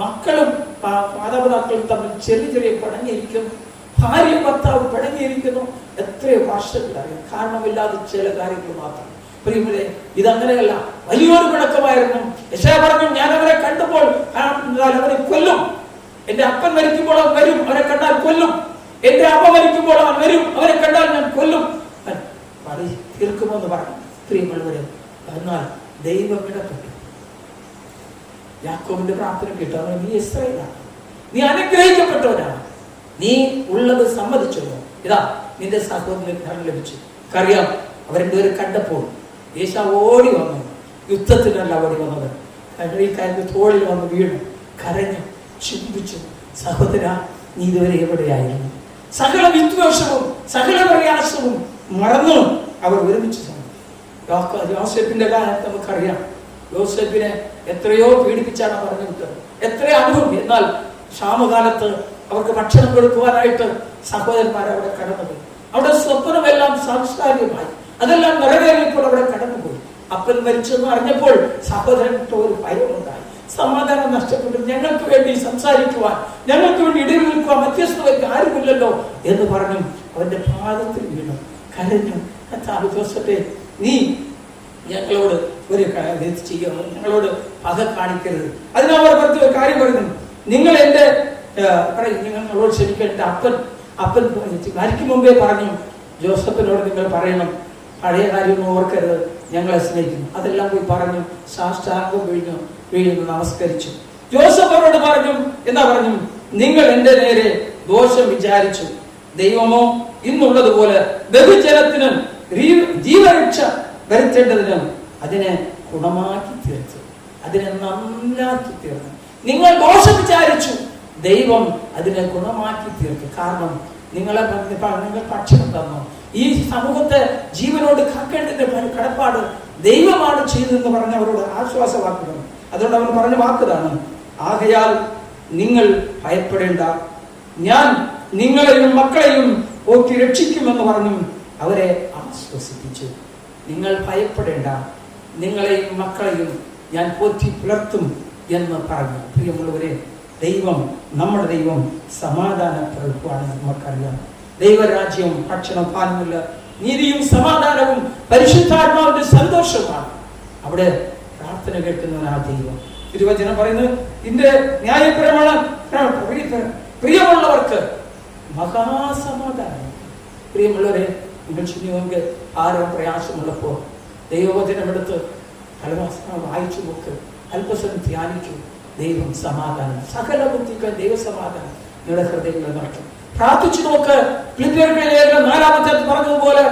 [SPEAKER 1] മക്കളും മാതാപിതാക്കളും തമ്മിൽ ചെറിയ ചെറിയ പിണങ്ങിയിരിക്കുന്നു. ഭാര്യ ഭർത്താവ് പിണങ്ങിയിരിക്കുന്നു. എത്രയോ വർഷങ്ങളായി കാരണമില്ലാതെ ചില കാര്യങ്ങൾ മാത്രം. പ്രിയമുള്ളവരെ, ഇതങ്ങനെയല്ല, വലിയൊരു പിണക്കമായിരുന്നു. യെശയ്യാ പറഞ്ഞു, ഞാൻ അവരെ കണ്ടപ്പോൾ അവരെ കൊല്ലും. എന്റെ അപ്പൻ മരിക്കുമ്പോൾ അവൻ വരും, അവരെ കണ്ടാൽ കൊല്ലും. എന്റെ അമ്മ മരിക്കുമ്പോൾ അവൻ വരും, അവരെ കണ്ടാൽ ഞാൻ കൊല്ലും. പണി തീർക്കുമെന്ന് പറഞ്ഞു. പ്രിയമുള്ളവരെ, എന്നാൽ ദൈവം ഇടപെട്ടു. യാക്കോബിന്റെ പ്രാർത്ഥന കേട്ടോ, നീ ഇസ്രായേലാണ്, നീ അനുഗ്രഹിക്കപ്പെട്ടവനാണ്, നീ ഉള്ളത് സമ്മതിച്ചല്ലോ, ഇതാ നിന്റെ സഹോദരന് ധനം ലഭിച്ചു. അറിയാം, അവരെന്തോരം കണ്ടപ്പോൾ ഏശാവ് ഓടി വന്നു. യുദ്ധത്തിനല്ല ഓടി വന്നത്, ഈ കാര്യം തോളിൽ വന്ന് വീണു, കരഞ്ഞു, ചിന്തിച്ചു. സഹോദര, നീ ഇതുവരെ എവിടെയായിരുന്നു? സകല വിദ്വേഷവും സകല പ്രയാസവും മറന്നു അവർ ഒരുമിച്ച്. യോസേപ്പിന്റെ കാലത്ത് നമുക്കറിയാം, യോസേപ്പിനെ എത്രയോ പീഡിപ്പിച്ചാണ് പറഞ്ഞു വിട്ടത്, എത്ര അനുഭവം. എന്നാൽ ക്ഷാമകാലത്ത് അവർക്ക് ഭക്ഷണം കൊടുക്കുവാനായിട്ട് സഹോദരന്മാർ അവിടെ കടന്നുപോയി. അവിടെ സ്വപ്നമെല്ലാം സാംസ്കാരികമായി, അതെല്ലാം നിറവേറിയപ്പോൾ അവിടെ കടന്നുപോയി. അപ്പൻ മരിച്ചെന്ന് അറിഞ്ഞപ്പോൾ സഹോദരന്റെ ഒരു ഭയമുണ്ടായി. സമാധാനം നഷ്ടപ്പെട്ടു. ഞങ്ങൾക്ക് വേണ്ടി സംസാരിക്കുവാൻ, ഞങ്ങൾക്ക് വേണ്ടി ഇടയിൽ നിൽക്കുവാൻ മധ്യസ്ഥ വയ്ക്കാൻ ആരുമില്ലല്ലോ എന്ന് പറഞ്ഞു അവന്റെ പാദത്തിൽ വീണു, കരഞ്ഞു. കർത്താവേ, ജോസഫേ, നീ ഞങ്ങളോട് ഒരു ചെയ്യണം, ഞങ്ങളോട് പക കാണിക്കരുത്. അതിനവർ പറഞ്ഞ ഒരു കാര്യം പറഞ്ഞു, നിങ്ങൾ എന്റെ നിങ്ങളോട് ക്ഷമിക്കേണ്ട. അപ്പൻ മരിക്കും മുമ്പേ പറഞ്ഞു, ജോസഫിനോട് നിങ്ങൾ പറയണം, പഴയ കാര്യമൊന്നും ഓർക്കരുത്, ഞങ്ങളെ സ്നേഹിക്കുന്നു. അതെല്ലാം പോയി പറഞ്ഞു, സാഷ്ടാംഗം വീഴുന്നു, നമസ്കരിച്ചു. ജോസഫ് അവരോട് പറഞ്ഞു, എന്താ പറഞ്ഞു? നിങ്ങൾ എന്റെ നേരെ ദോഷം വിചാരിച്ചു, ദൈവമോ ഇന്നുള്ളതുപോലെ ബഹുജനത്തിനും ജീവരക്ഷ വരുത്തേണ്ടതിനും അതിനെ ഗുണമാക്കി തീർത്തു, അതിനെ നന്നാക്കി തീർന്നു. നിങ്ങൾ ദോഷം വിചാരിച്ചു, ദൈവം അതിനെ ഗുണമാക്കി തീർത്തു. കാരണം നിങ്ങൾ ഭക്ഷണം തന്നു. ഈ സമൂഹത്തെ ജീവനോട് കാക്കേണ്ടതിന്റെ കടപ്പാട് ദൈവമാണ് ചെയ്തതെന്ന് പറഞ്ഞവരോട് ആശ്വാസവാക്കുകൾ. അതുകൊണ്ട് അവൻ പറഞ്ഞ വാക്കുതാണ്, ആകയാൽ നിങ്ങൾ ഭയപ്പെടേണ്ട, ഞാൻ നിങ്ങളെയും മക്കളെയും ഓക്കി രക്ഷിക്കുമെന്ന് പറഞ്ഞു അവരെ ആശ്വസിപ്പിച്ചു. നിങ്ങൾ ഭയപ്പെടേണ്ട, നിങ്ങളെയും മക്കളെയും ഞാൻ പോറ്റി പുലർത്തും എന്ന് പറഞ്ഞു. പ്രിയമുള്ളവരെ, ദൈവം, നമ്മുടെ ദൈവം സമാധാനപ്പെടുത്തുവാണ്. നമുക്കറിയാം, ദൈവരാജ്യം ഭക്ഷണം പാനമില്ല, നീതിയും സമാധാനവും പരിശുദ്ധാത്മാവിന്റെ സന്തോഷമാണ്. അവിടെ പ്രാർത്ഥന കേൾക്കുന്നവനാ ദൈവം. തിരുവചനം പറയുന്നത്, ഇതിന്റെ ന്യായപ്രമാണം പ്രിയമുള്ളവർക്ക് മഹാസമാധാനം. പ്രിയമുള്ളവരെ, നിങ്ങൾ ചിന്തിക്ക് ആരോ പ്രയാസമുള്ളപ്പോൾ ദൈവവചനമെടുത്ത് പലമാസം വായിച്ചു നോക്ക്, അല്പസമയം ധ്യാനിക്കൂ. ദൈവം സമാധാനം, സകല ബുദ്ധിക്ക് ദൈവസമാധാനം നിങ്ങളുടെ ഹൃദയങ്ങളെ നടക്കും. പ്രാർത്ഥിച്ചു നോക്ക്. ഫിലിപ്പിയർക്ക് 4 പറഞ്ഞതുപോലെ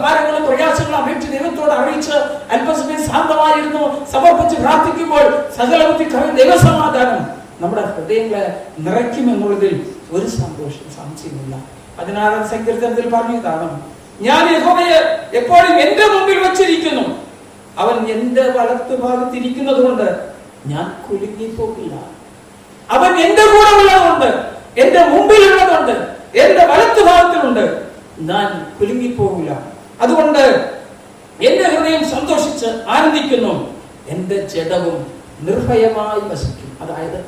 [SPEAKER 1] ഭാരങ്ങളും പ്രയാസങ്ങളും അപേക്ഷിച്ച് ദൈവത്തോട് അറിയിച്ച് അല്പസമയം ശാന്തമായിരുന്നു സമർപ്പിച്ച് പ്രാർത്ഥിക്കുമ്പോൾ സകല ബുദ്ധിക്ക് ദൈവസമാധാനം നമ്മുടെ ഹൃദയങ്ങളെ നിറയ്ക്കുമെന്നുള്ളതിൽ ഒരു സംശയമില്ല. 16-ാം സങ്കീർത്തനത്തിൽ പറഞ്ഞതാണ്, ഞാൻ യഹോവയെ എപ്പോഴും എന്റെ മുമ്പിൽ വച്ചിരിക്കുന്നു, അവൻ എന്റെ വലത്തു ഭാഗത്തിരിക്കുന്നത് കൊണ്ട് ഞാൻ കുലുങ്ങിപ്പോകില്ല. അവൻ എന്റെ കൂടെ ഉള്ളതുകൊണ്ട്, എന്റെ മുമ്പിലുള്ളതുകൊണ്ട്, എന്റെ വലത്തു ഭാഗത്തിലുണ്ട്, ഞാൻ കുലുങ്ങിപ്പോകില്ല. അതുകൊണ്ട് എന്റെ ഹൃദയം സന്തോഷിച്ച് ആനന്ദിക്കുന്നു, എന്റെ ജഡവും നിർഭയമായി വസിക്കും. അതായത്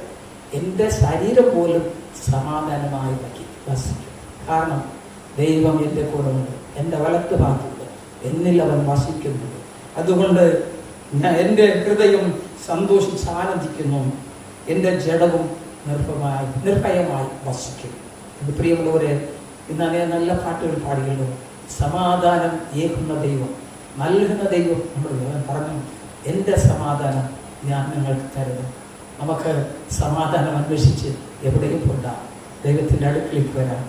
[SPEAKER 1] എന്റെ ശരീരം പോലും സമാധാനമായി വസിക്കും. കാരണം ദൈവം എന്റെ കൂടെ ഉണ്ട്, എന്റെ വലത്ത് ഭാഗത്തുണ്ട്, എന്നിൽ അവൻ വസിക്കുന്നുണ്ട്. അതുകൊണ്ട് എന്റെ ഹൃദയം സന്തോഷിച്ച് ആനന്ദിക്കുന്നു, എന്റെ ജഡവും നിർഭയമായി വസിക്കും. പ്രിയമുള്ളവരെ, ഇന്നലെ നല്ല പാട്ടുകൾ പാടിയല്ലോ. സമാധാനം ഏകുന്ന ദൈവം, നൽകുന്ന ദൈവം നമ്മൾ പറഞ്ഞു, എന്റെ സമാധാനം ഞാൻ നിങ്ങൾക്ക് തരുന്നു. നമുക്ക് സമാധാനം അന്വേഷിച്ച് എവിടെയും പോകാം, ദൈവത്തിന്റെ അടുക്കിലേക്ക് വരാം,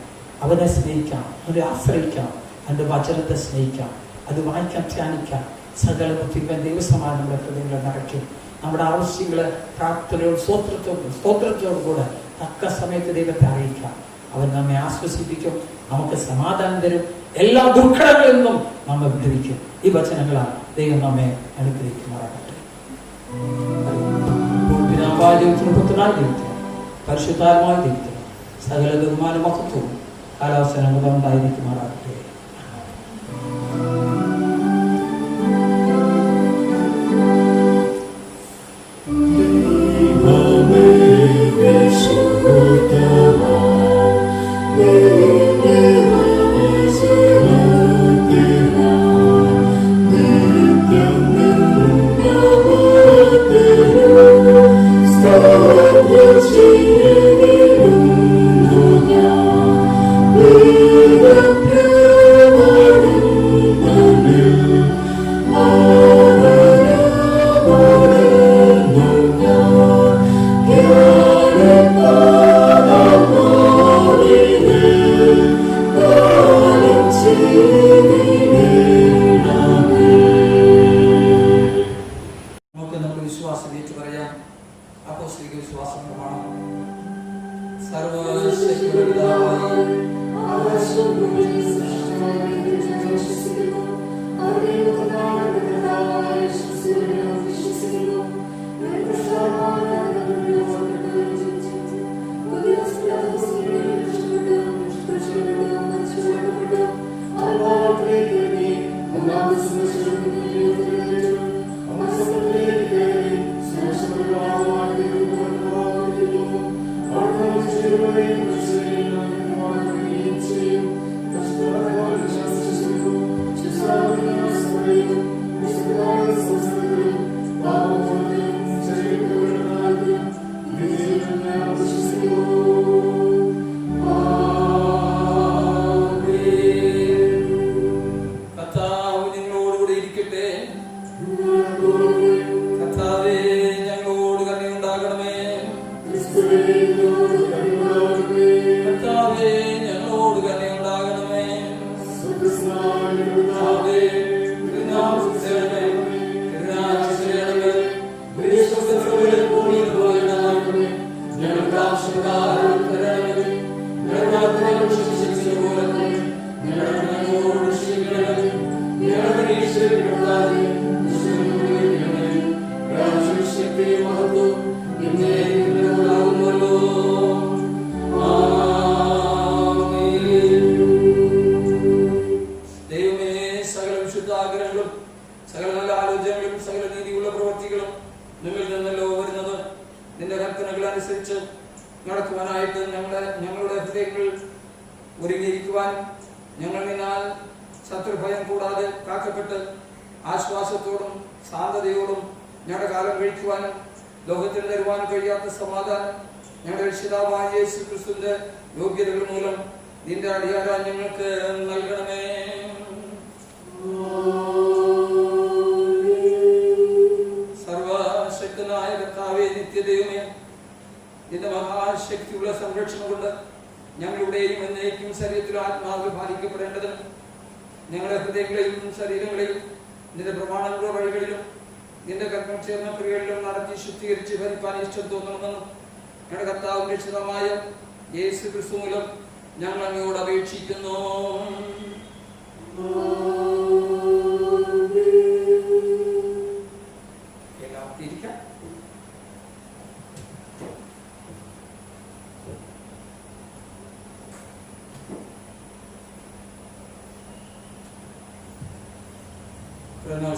[SPEAKER 1] അവനെ സ്നേഹിക്കാം, അവനെ ആശ്രയിക്കാം, അവന്റെ വചനത്തെ സ്നേഹിക്കാം, അത് വായിക്കാം, ധ്യാനിക്കാം. സകല ബുദ്ധിക്കാൻ ദൈവസമാധാനം നമ്മുടെ ഹൃദയങ്ങളെ നിറയ്ക്കും. നമ്മുടെ ആവശ്യങ്ങളെ പ്രാർത്ഥനയോട് സ്തോത്രത്തോടുകൂടെ തക്ക സമയത്ത് ദൈവത്തെ അറിയിക്കാം. അവൻ നമ്മെ ആശ്വസിപ്പിക്കും, നമുക്ക് സമാധാനം തരും, എല്ലാ ദുർഘടങ്ങളിൽ നിന്നും നമ്മെ വിടുവിക്കും. ഈ വചനങ്ങളാണ് ദൈവം നമ്മെ അനുഗ്രഹിക്കുമാറാകട്ടെ. പരിശുദ്ധാത്മായ ദൈവത്തിന് സകല ബഹുമാന മഹത്വവും കാലാവസരങ്ങളും ഉണ്ടായിരിക്കുമാറാകട്ടെ.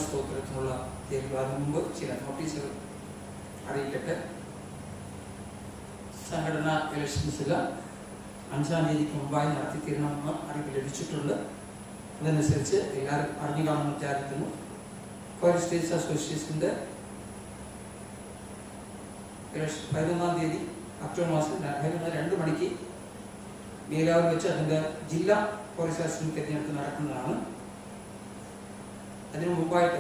[SPEAKER 1] സ്തോത്രത്തിനുള്ള തീരുമാനം മുമ്പ് ചില നോട്ടീസുകൾ അറിയിക്കട്ടെ. സംഘടനാ ഇലക്ഷൻസിൽ 5-ാം തീയതിക്ക് മുമ്പായി നടത്തിത്തീരണമെന്ന് അറിവ് ലഭിച്ചിട്ടുണ്ട്. അതനുസരിച്ച് എല്ലാവരും അറിഞ്ഞു കാണുമെന്ന് വിചാരിക്കുന്നു. കോയർ സ്റ്റേറ്റ്സ് അസോസിയേഷൻ്റെ ഇലക്ഷൻ 11-ാം തീയതി ഒക്ടോബർ മാസം 2 മണിക്ക് മേലാവിൽ വെച്ച് അതിൻ്റെ ജില്ലാ പോലീസ് അസിസ്റ്റന്റ് തിരഞ്ഞെടുപ്പ് നടക്കുന്നതാണ്. അതിന് മുമ്പായിട്ട്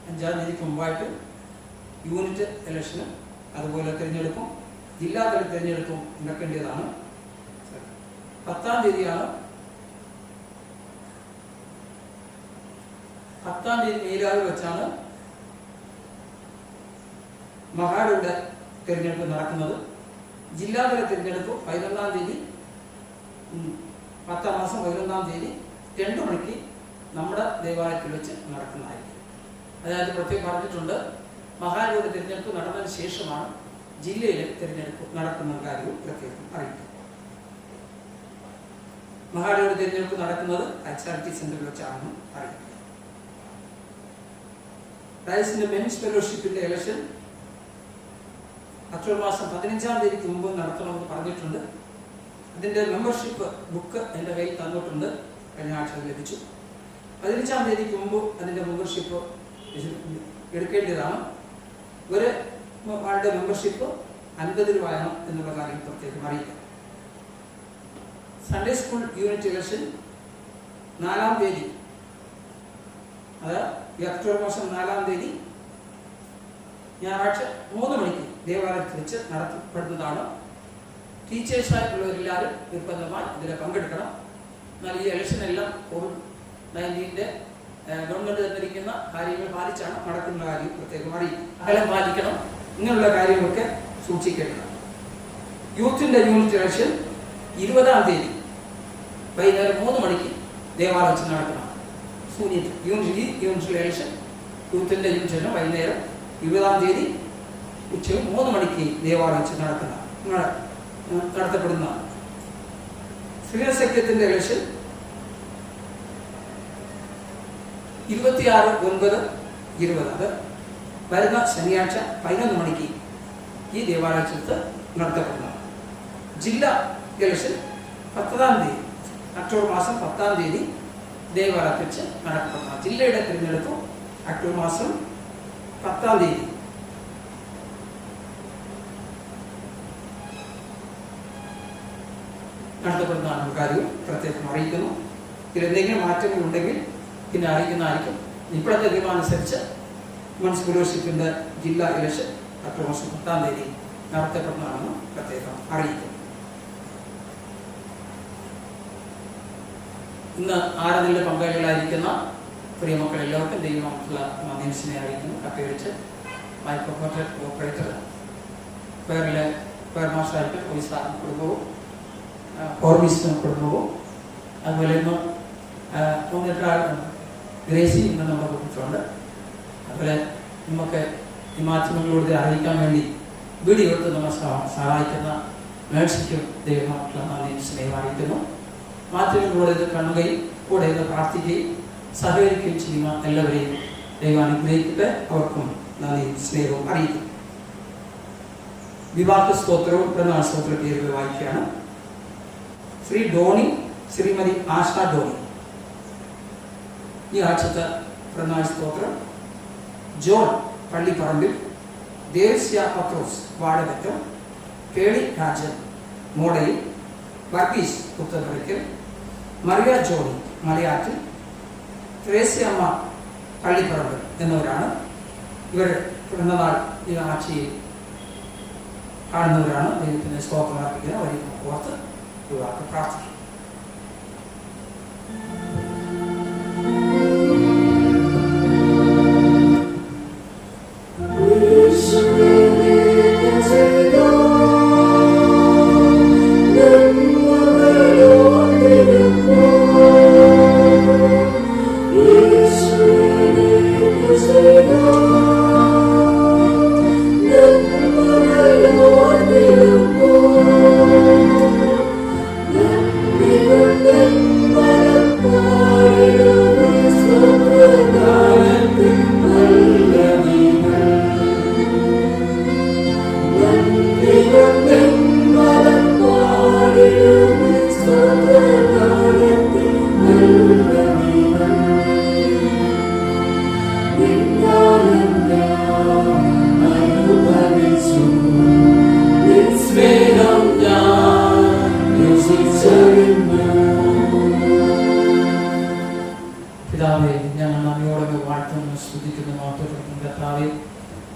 [SPEAKER 1] 5-ാം തീയതിക്ക് മുമ്പായിട്ട് യൂണിറ്റ് ഇലക്ഷനും അതുപോലെ തിരഞ്ഞെടുപ്പും ജില്ലാതല തിരഞ്ഞെടുപ്പും നടക്കേണ്ടതാണ്. 10-ാം തീയതിയാണ് 10-ാം തീയതി മേലാവിൽ വെച്ചാണ് മഹാഡയുടെ തിരഞ്ഞെടുപ്പ് നടക്കുന്നത്. ജില്ലാതല തിരഞ്ഞെടുപ്പ് 11-ാം തീയതി 10-ാം മാസം 11-ാം തീയതി 2 മണിക്ക് നമ്മുടെ ദേവാലയത്തിൽ വെച്ച് നടക്കുന്നതായിരിക്കും. അതായത് പ്രത്യേകം പറഞ്ഞിട്ടുണ്ട്, മഹാഡയുടെ തിരഞ്ഞെടുപ്പ് നടന്നതിന് ശേഷമാണ് ജില്ലയിലെ തിരഞ്ഞെടുപ്പ് നടക്കുന്ന കാര്യവും പ്രത്യേകം അറിയിക്കും. മഹാഡയുടെ തിരഞ്ഞെടുപ്പ് നടക്കുന്നത് HRT സെന്ററിൽ വെച്ചാണെന്ന് അറിയിക്കും. റൈസിന്റെ മെൻസ് ഫെലോഷിപ്പിന്റെ ഇലക്ഷൻ ഒക്ടോബർ മാസം 15-ാം തീയതിക്ക് മുമ്പ് നടത്തണമെന്ന് പറഞ്ഞിട്ടുണ്ട്. അതിൻ്റെ മെമ്പർഷിപ്പ് ബുക്ക് എൻ്റെ കയ്യിൽ തന്നിട്ടുണ്ട്, കഴിഞ്ഞ ആഴ്ച ലഭിച്ചു. 15-ാം തീയതിക്ക് മുമ്പ് അതിൻ്റെ മെമ്പർഷിപ്പ് എടുക്കേണ്ടതാണ്. ഒരു ആളുടെ മെമ്പർഷിപ്പ് 50 രൂപയാണ് എന്നുള്ള കാര്യം പ്രത്യേകം അറിയിക്കാം. സൺഡേ സ്കൂൾ യൂണിറ്റ് ഇലക്ഷൻ 4-ാം തീയതി, അത് ഈ ഒക്ടോബർ മാസം 4-ാം തീയതി ഞായറാഴ്ച 3 മണിക്ക് ദേവാലയത്തിൽ വെച്ച് നടത്തപ്പെടുന്നതാണ്. ടീച്ചേഴ്സായിട്ടുള്ളവരെല്ലാവരും നിർബന്ധമായി ഇതിൽ പങ്കെടുക്കണം. എന്നാൽ ഈ ഇലക്ഷനെല്ലാം COVID-19 ഗവൺമെൻറ് തന്നിരിക്കുന്ന കാര്യങ്ങൾ പാലിച്ചാണ് നടക്കുന്ന കാര്യം പ്രത്യേകം അറിയിക്കും. അകലം പാലിക്കണം, ഇങ്ങനെയുള്ള കാര്യങ്ങളൊക്കെ സൂക്ഷിക്കേണ്ടതാണ്. യൂത്തിൻ്റെ യൂണിറ്റ് ഇലക്ഷൻ 20-ാം തീയതി വൈകുന്നേരം 3 മണിക്ക് ദേവാലയം വെച്ച് നടക്കണം. യൂണിറ്റ് ഇലക്ഷൻ യൂത്തിൻ്റെ യൂണിറ്റ് വൈകുന്നേരം 20-ാം തീയതി ഉച്ചയ്ക്ക് 3 മണിക്ക് ദേവാലയം വെച്ച് നടത്തപ്പെടുന്നതാണ്. സിറിയൻ സഖ്യത്തിൻ്റെ ഇലക്ഷൻ 26/9/20, അത് വരുന്ന ശനിയാഴ്ച 11 മണിക്ക് ഈ ദേവാലയത്തിൽ നടത്തപ്പെടുന്നതാണ്. ജില്ലാ ഇലക്ഷൻ 10-ാം തീയതി, ഒക്ടോബർ മാസം 10-ാം തീയതി ദേവാലയത്തിൽ വെച്ച് നടത്തപ്പെടുന്നതാണ്. ജില്ലയുടെ തിരഞ്ഞെടുപ്പ് ഒക്ടോബർ മാസം 10-ാം തീയതി. നടത്തപ്പെടുന്ന കാര്യവും പ്രത്യേകം അറിയിക്കുന്നു. ഇതിലെന്തെങ്കിലും മാറ്റങ്ങൾ ഉണ്ടെങ്കിൽ പിന്നെ അറിയിക്കുന്നതായിരിക്കും. ഇപ്പോഴത്തെ തീരുമാനമനുസരിച്ച് വുമൻസ് ഫെലോഷിപ്പിൻ്റെ ജില്ലാ ഇലക്ഷൻ ഒക്ടോബർ മാസം 10-ാം തീയതി നടത്തപ്പെടുന്നതാണെന്ന് പ്രത്യേകം അറിയിക്കും. ഇന്ന് ആരാധനയിൽ പങ്കാളികളായിരിക്കുന്ന പ്രിയമക്കൾ എല്ലാവർക്കും ദൈവമായിട്ടുള്ള നന്ദിയെ അറിയിക്കുന്നു. കപ്പയടിച്ച് മൈക്രോഫോൺ ഓപ്പറേറ്റർ, പേരിലെ പേർ മാസ്റ്ററായിട്ട് പോലീസ് കുടുംബവും ഓർമിസ്റ്റിന് കുടുംബവും, അതുപോലെ ഇന്ന് ഗ്രേസി ഇന്ന് നമ്മുടെ കുറിച്ചുണ്ട്. അതുപോലെ നമുക്ക് ഈ മാധ്യമങ്ങളിലൂടെ അറിയിക്കാൻ വേണ്ടി വീഡിയോ എടുത്ത് നമ്മൾ സഹായിക്കുന്ന മേഴ്സിക്കും ദൈവമായിട്ടുള്ള നന്ദി സ്നേഹം അറിയിക്കുന്നു. മാധ്യമങ്ങളിലൂടെ ഇത് കാണുകയും കൂടെ ഇത് പ്രാർത്ഥിക്കുകയും സഹകരിക്കുകയും ചെയ്യുന്ന എല്ലാവരെയും ദൈവം അനുഗ്രഹിക്കട്ടെ. അവർക്കും നന്ദി സ്നേഹവും അറിയിക്കും. വിവാഹ സ്തോത്രവും പ്രധാന സ്തോത്ര പേരുകൾ വായിക്കുകയാണ്. ശ്രീ ഡോണി, ശ്രീമതി ആശ ഡോണി. ഈ ആഴ്ചത്തെ പ്രധാന സ്തോത്രം ജോൺ പള്ളിപ്പറമ്പിൽ, ദേവസ്യ പത്രോസ് വാടകറ്റം, കേളി രാജൻ മോഡയിൽ, വർഗീസ് പുത്തൻപുരയ്ക്കൽ, മറിയ ജോണി മലയാറ്റിൽ, ത്രേസ്യമ്മ പള്ളിപ്പറമ്പ് എന്നിവരാണ്. ഇവർ പിറന്നനാൾ ഈ ആഴ്ചയിൽ കാണുന്നവരാണ്. ദൈവത്തിന് സ്തോത്രം അർപ്പിക്കുന്ന വലിയ ഓർത്ത് വിവാഹം പ്രാർത്ഥിക്കും.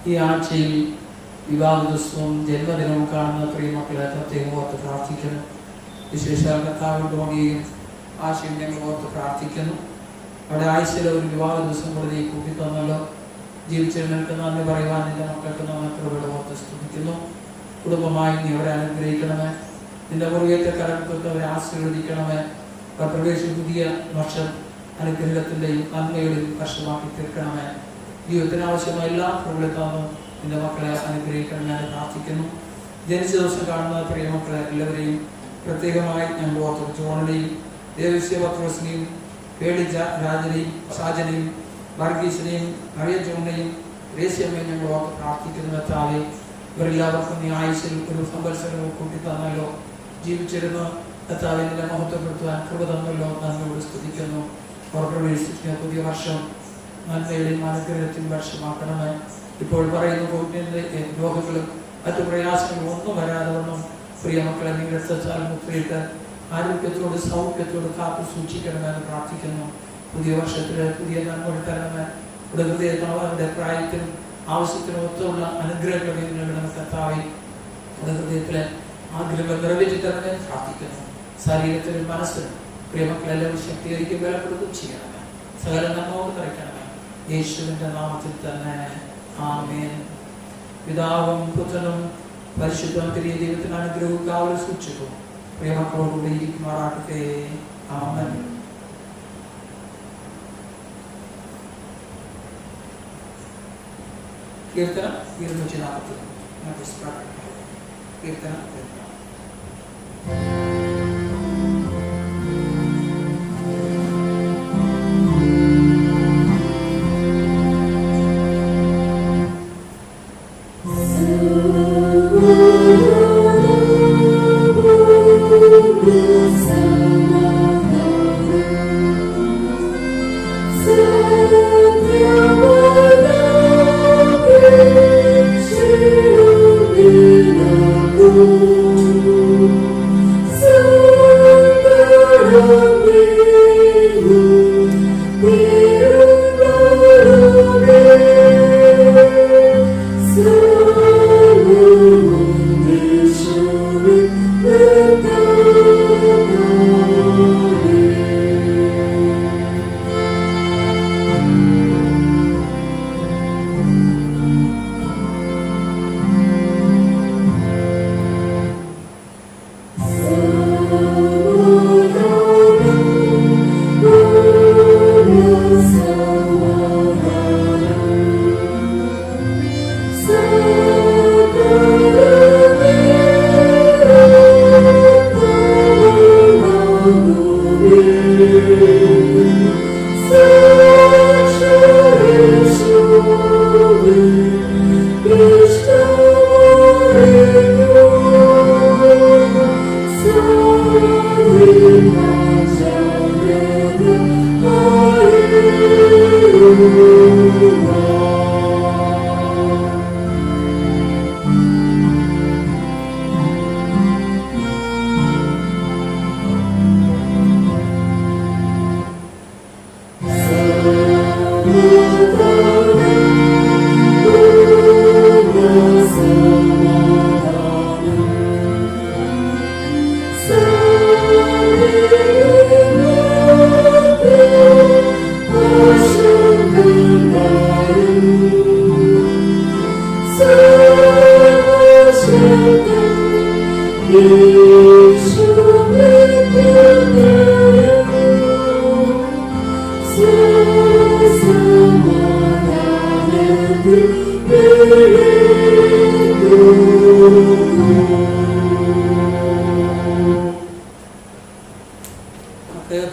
[SPEAKER 1] ഈ ആഴ്ചയിൽ വിവാഹ ദിവസവും ജന്മദിനവും കാണുന്ന പ്രിയമക്കളെ പ്രത്യേകം ഓർത്ത് പ്രാർത്ഥിക്കുന്നു. വിശേഷ കർത്താവിനോടെയും ആശയം ഞങ്ങൾ ഓർത്ത് പ്രാർത്ഥിക്കുന്നു. അവിടെ ആഴ്ചയിൽ ഒരു വിവാഹ ദിവസം കൂടെ നീ കൂട്ടി തന്നല്ലോ. ജീവിച്ചിരുന്നിട്ട് നന്ദി പറയുവാൻ നിന്റെ മക്കൾക്ക് നമ്മളെ ഓർത്ത് സ്തുതിക്കുന്നു. കുടുംബമായി നീ അവരെ അനുഗ്രഹിക്കണമേ. നിന്റെ മുറിയേറ്റ കരങ്ങൾക്ക് അവരെ ആശീർവദിക്കണമേ. പ്രവേശിച്ച പുതിയ വർഷം അനുഗ്രഹത്തിൻ്റെയും നന്മയുടെയും വർഷമാക്കി തീർക്കണമേ. ജീവിതത്തിന് ആവശ്യമായ എല്ലാ പ്രബലത്താന്നും നിന്റെ മക്കളെ അനുഗ്രഹിക്കണം ഞാൻ പ്രാർത്ഥിക്കുന്നു. ജനിച്ച ദിവസം കാണുന്ന പ്രിയമക്കളെ എല്ലാവരെയും പ്രത്യേകമായി ഞങ്ങൾ ഓർത്ത് ജോണിനെയും ദേവസ്യ പത്രോസിനെയും പേടി രാജനെയും ഷാജനെയും വർഗീസിനെയും മറിയ ജോണിനെയും ഗ്രേസ്യമ്മയും ഞങ്ങൾ ഓർത്ത് പ്രാർത്ഥിക്കുന്ന താവെ ഇവരെല്ലാവർക്കും നീ ആയുസ്സിൽ ഒരു സംവത്സരവും കൂട്ടി തന്നല്ലോ. ജീവിച്ചിരുന്ന കർത്താവിനെ മഹത്വപ്പെടുത്തുവാൻ കൃപ തന്നല്ലോ. നന്ദിയോട് സ്തുതിക്കുന്നു. ഓർഡർ പുതിയ വർഷം നന്മയുടെയും അനുഗ്രഹത്തിനും വർഷമാക്കണമേ. ഇപ്പോൾ പറയുന്ന കോവിഡിന്റെ രോഗങ്ങളും മറ്റു പ്രയാസങ്ങളും ഒന്നും വരാതെ വണ്ണം പ്രിയ മക്കളെ നീ രക്തത്താൽ മുദ്രയിട്ട് ആരോഗ്യത്തോട് സൗഖ്യത്തോട് കാത്തു സൂക്ഷിക്കണമെന്ന് പ്രാർത്ഥിക്കുന്നു. പുതിയ വർഷത്തിൽ പുതിയ നന്മകൾ തരണമേ. ഇവിടെ ഹൃദയത്തിൻ്റെ പ്രായത്തിനും ആവശ്യത്തിനും ഒത്തുള്ള അനുഗ്രഹങ്ങൾ നേടണം കർത്താവേ. ഇവിടെ ഹൃദയത്തിലെ ആഗ്രഹങ്ങൾ നിറവേറ്റി തരണമെന്ന് പ്രാർത്ഥിക്കുന്നു. ശരീരത്തിലും മനസ്സിലും പ്രിയമക്കളെല്ലാം ശക്തീകരിക്കും ബലപ്പെടുത്തും ചെയ്യണമേ. സകല നന്മയോട് നിറയ്ക്കണമേ. യേശുവിന്റെ നാമത്തിൽ തന്നെ ആമേൻ. പിതാവും പുത്രനും പരിശുദ്ധാത്മ ദൈവത്തിന് അനുഗ്രഹവും കാവലും സൂക്ഷിക്കും പ്രിയമക്കളോടുകൂടി ഇരിക്കുമാറാകട്ടെ. ആമേൻ. കീർത്തനം 240. കീർത്തനം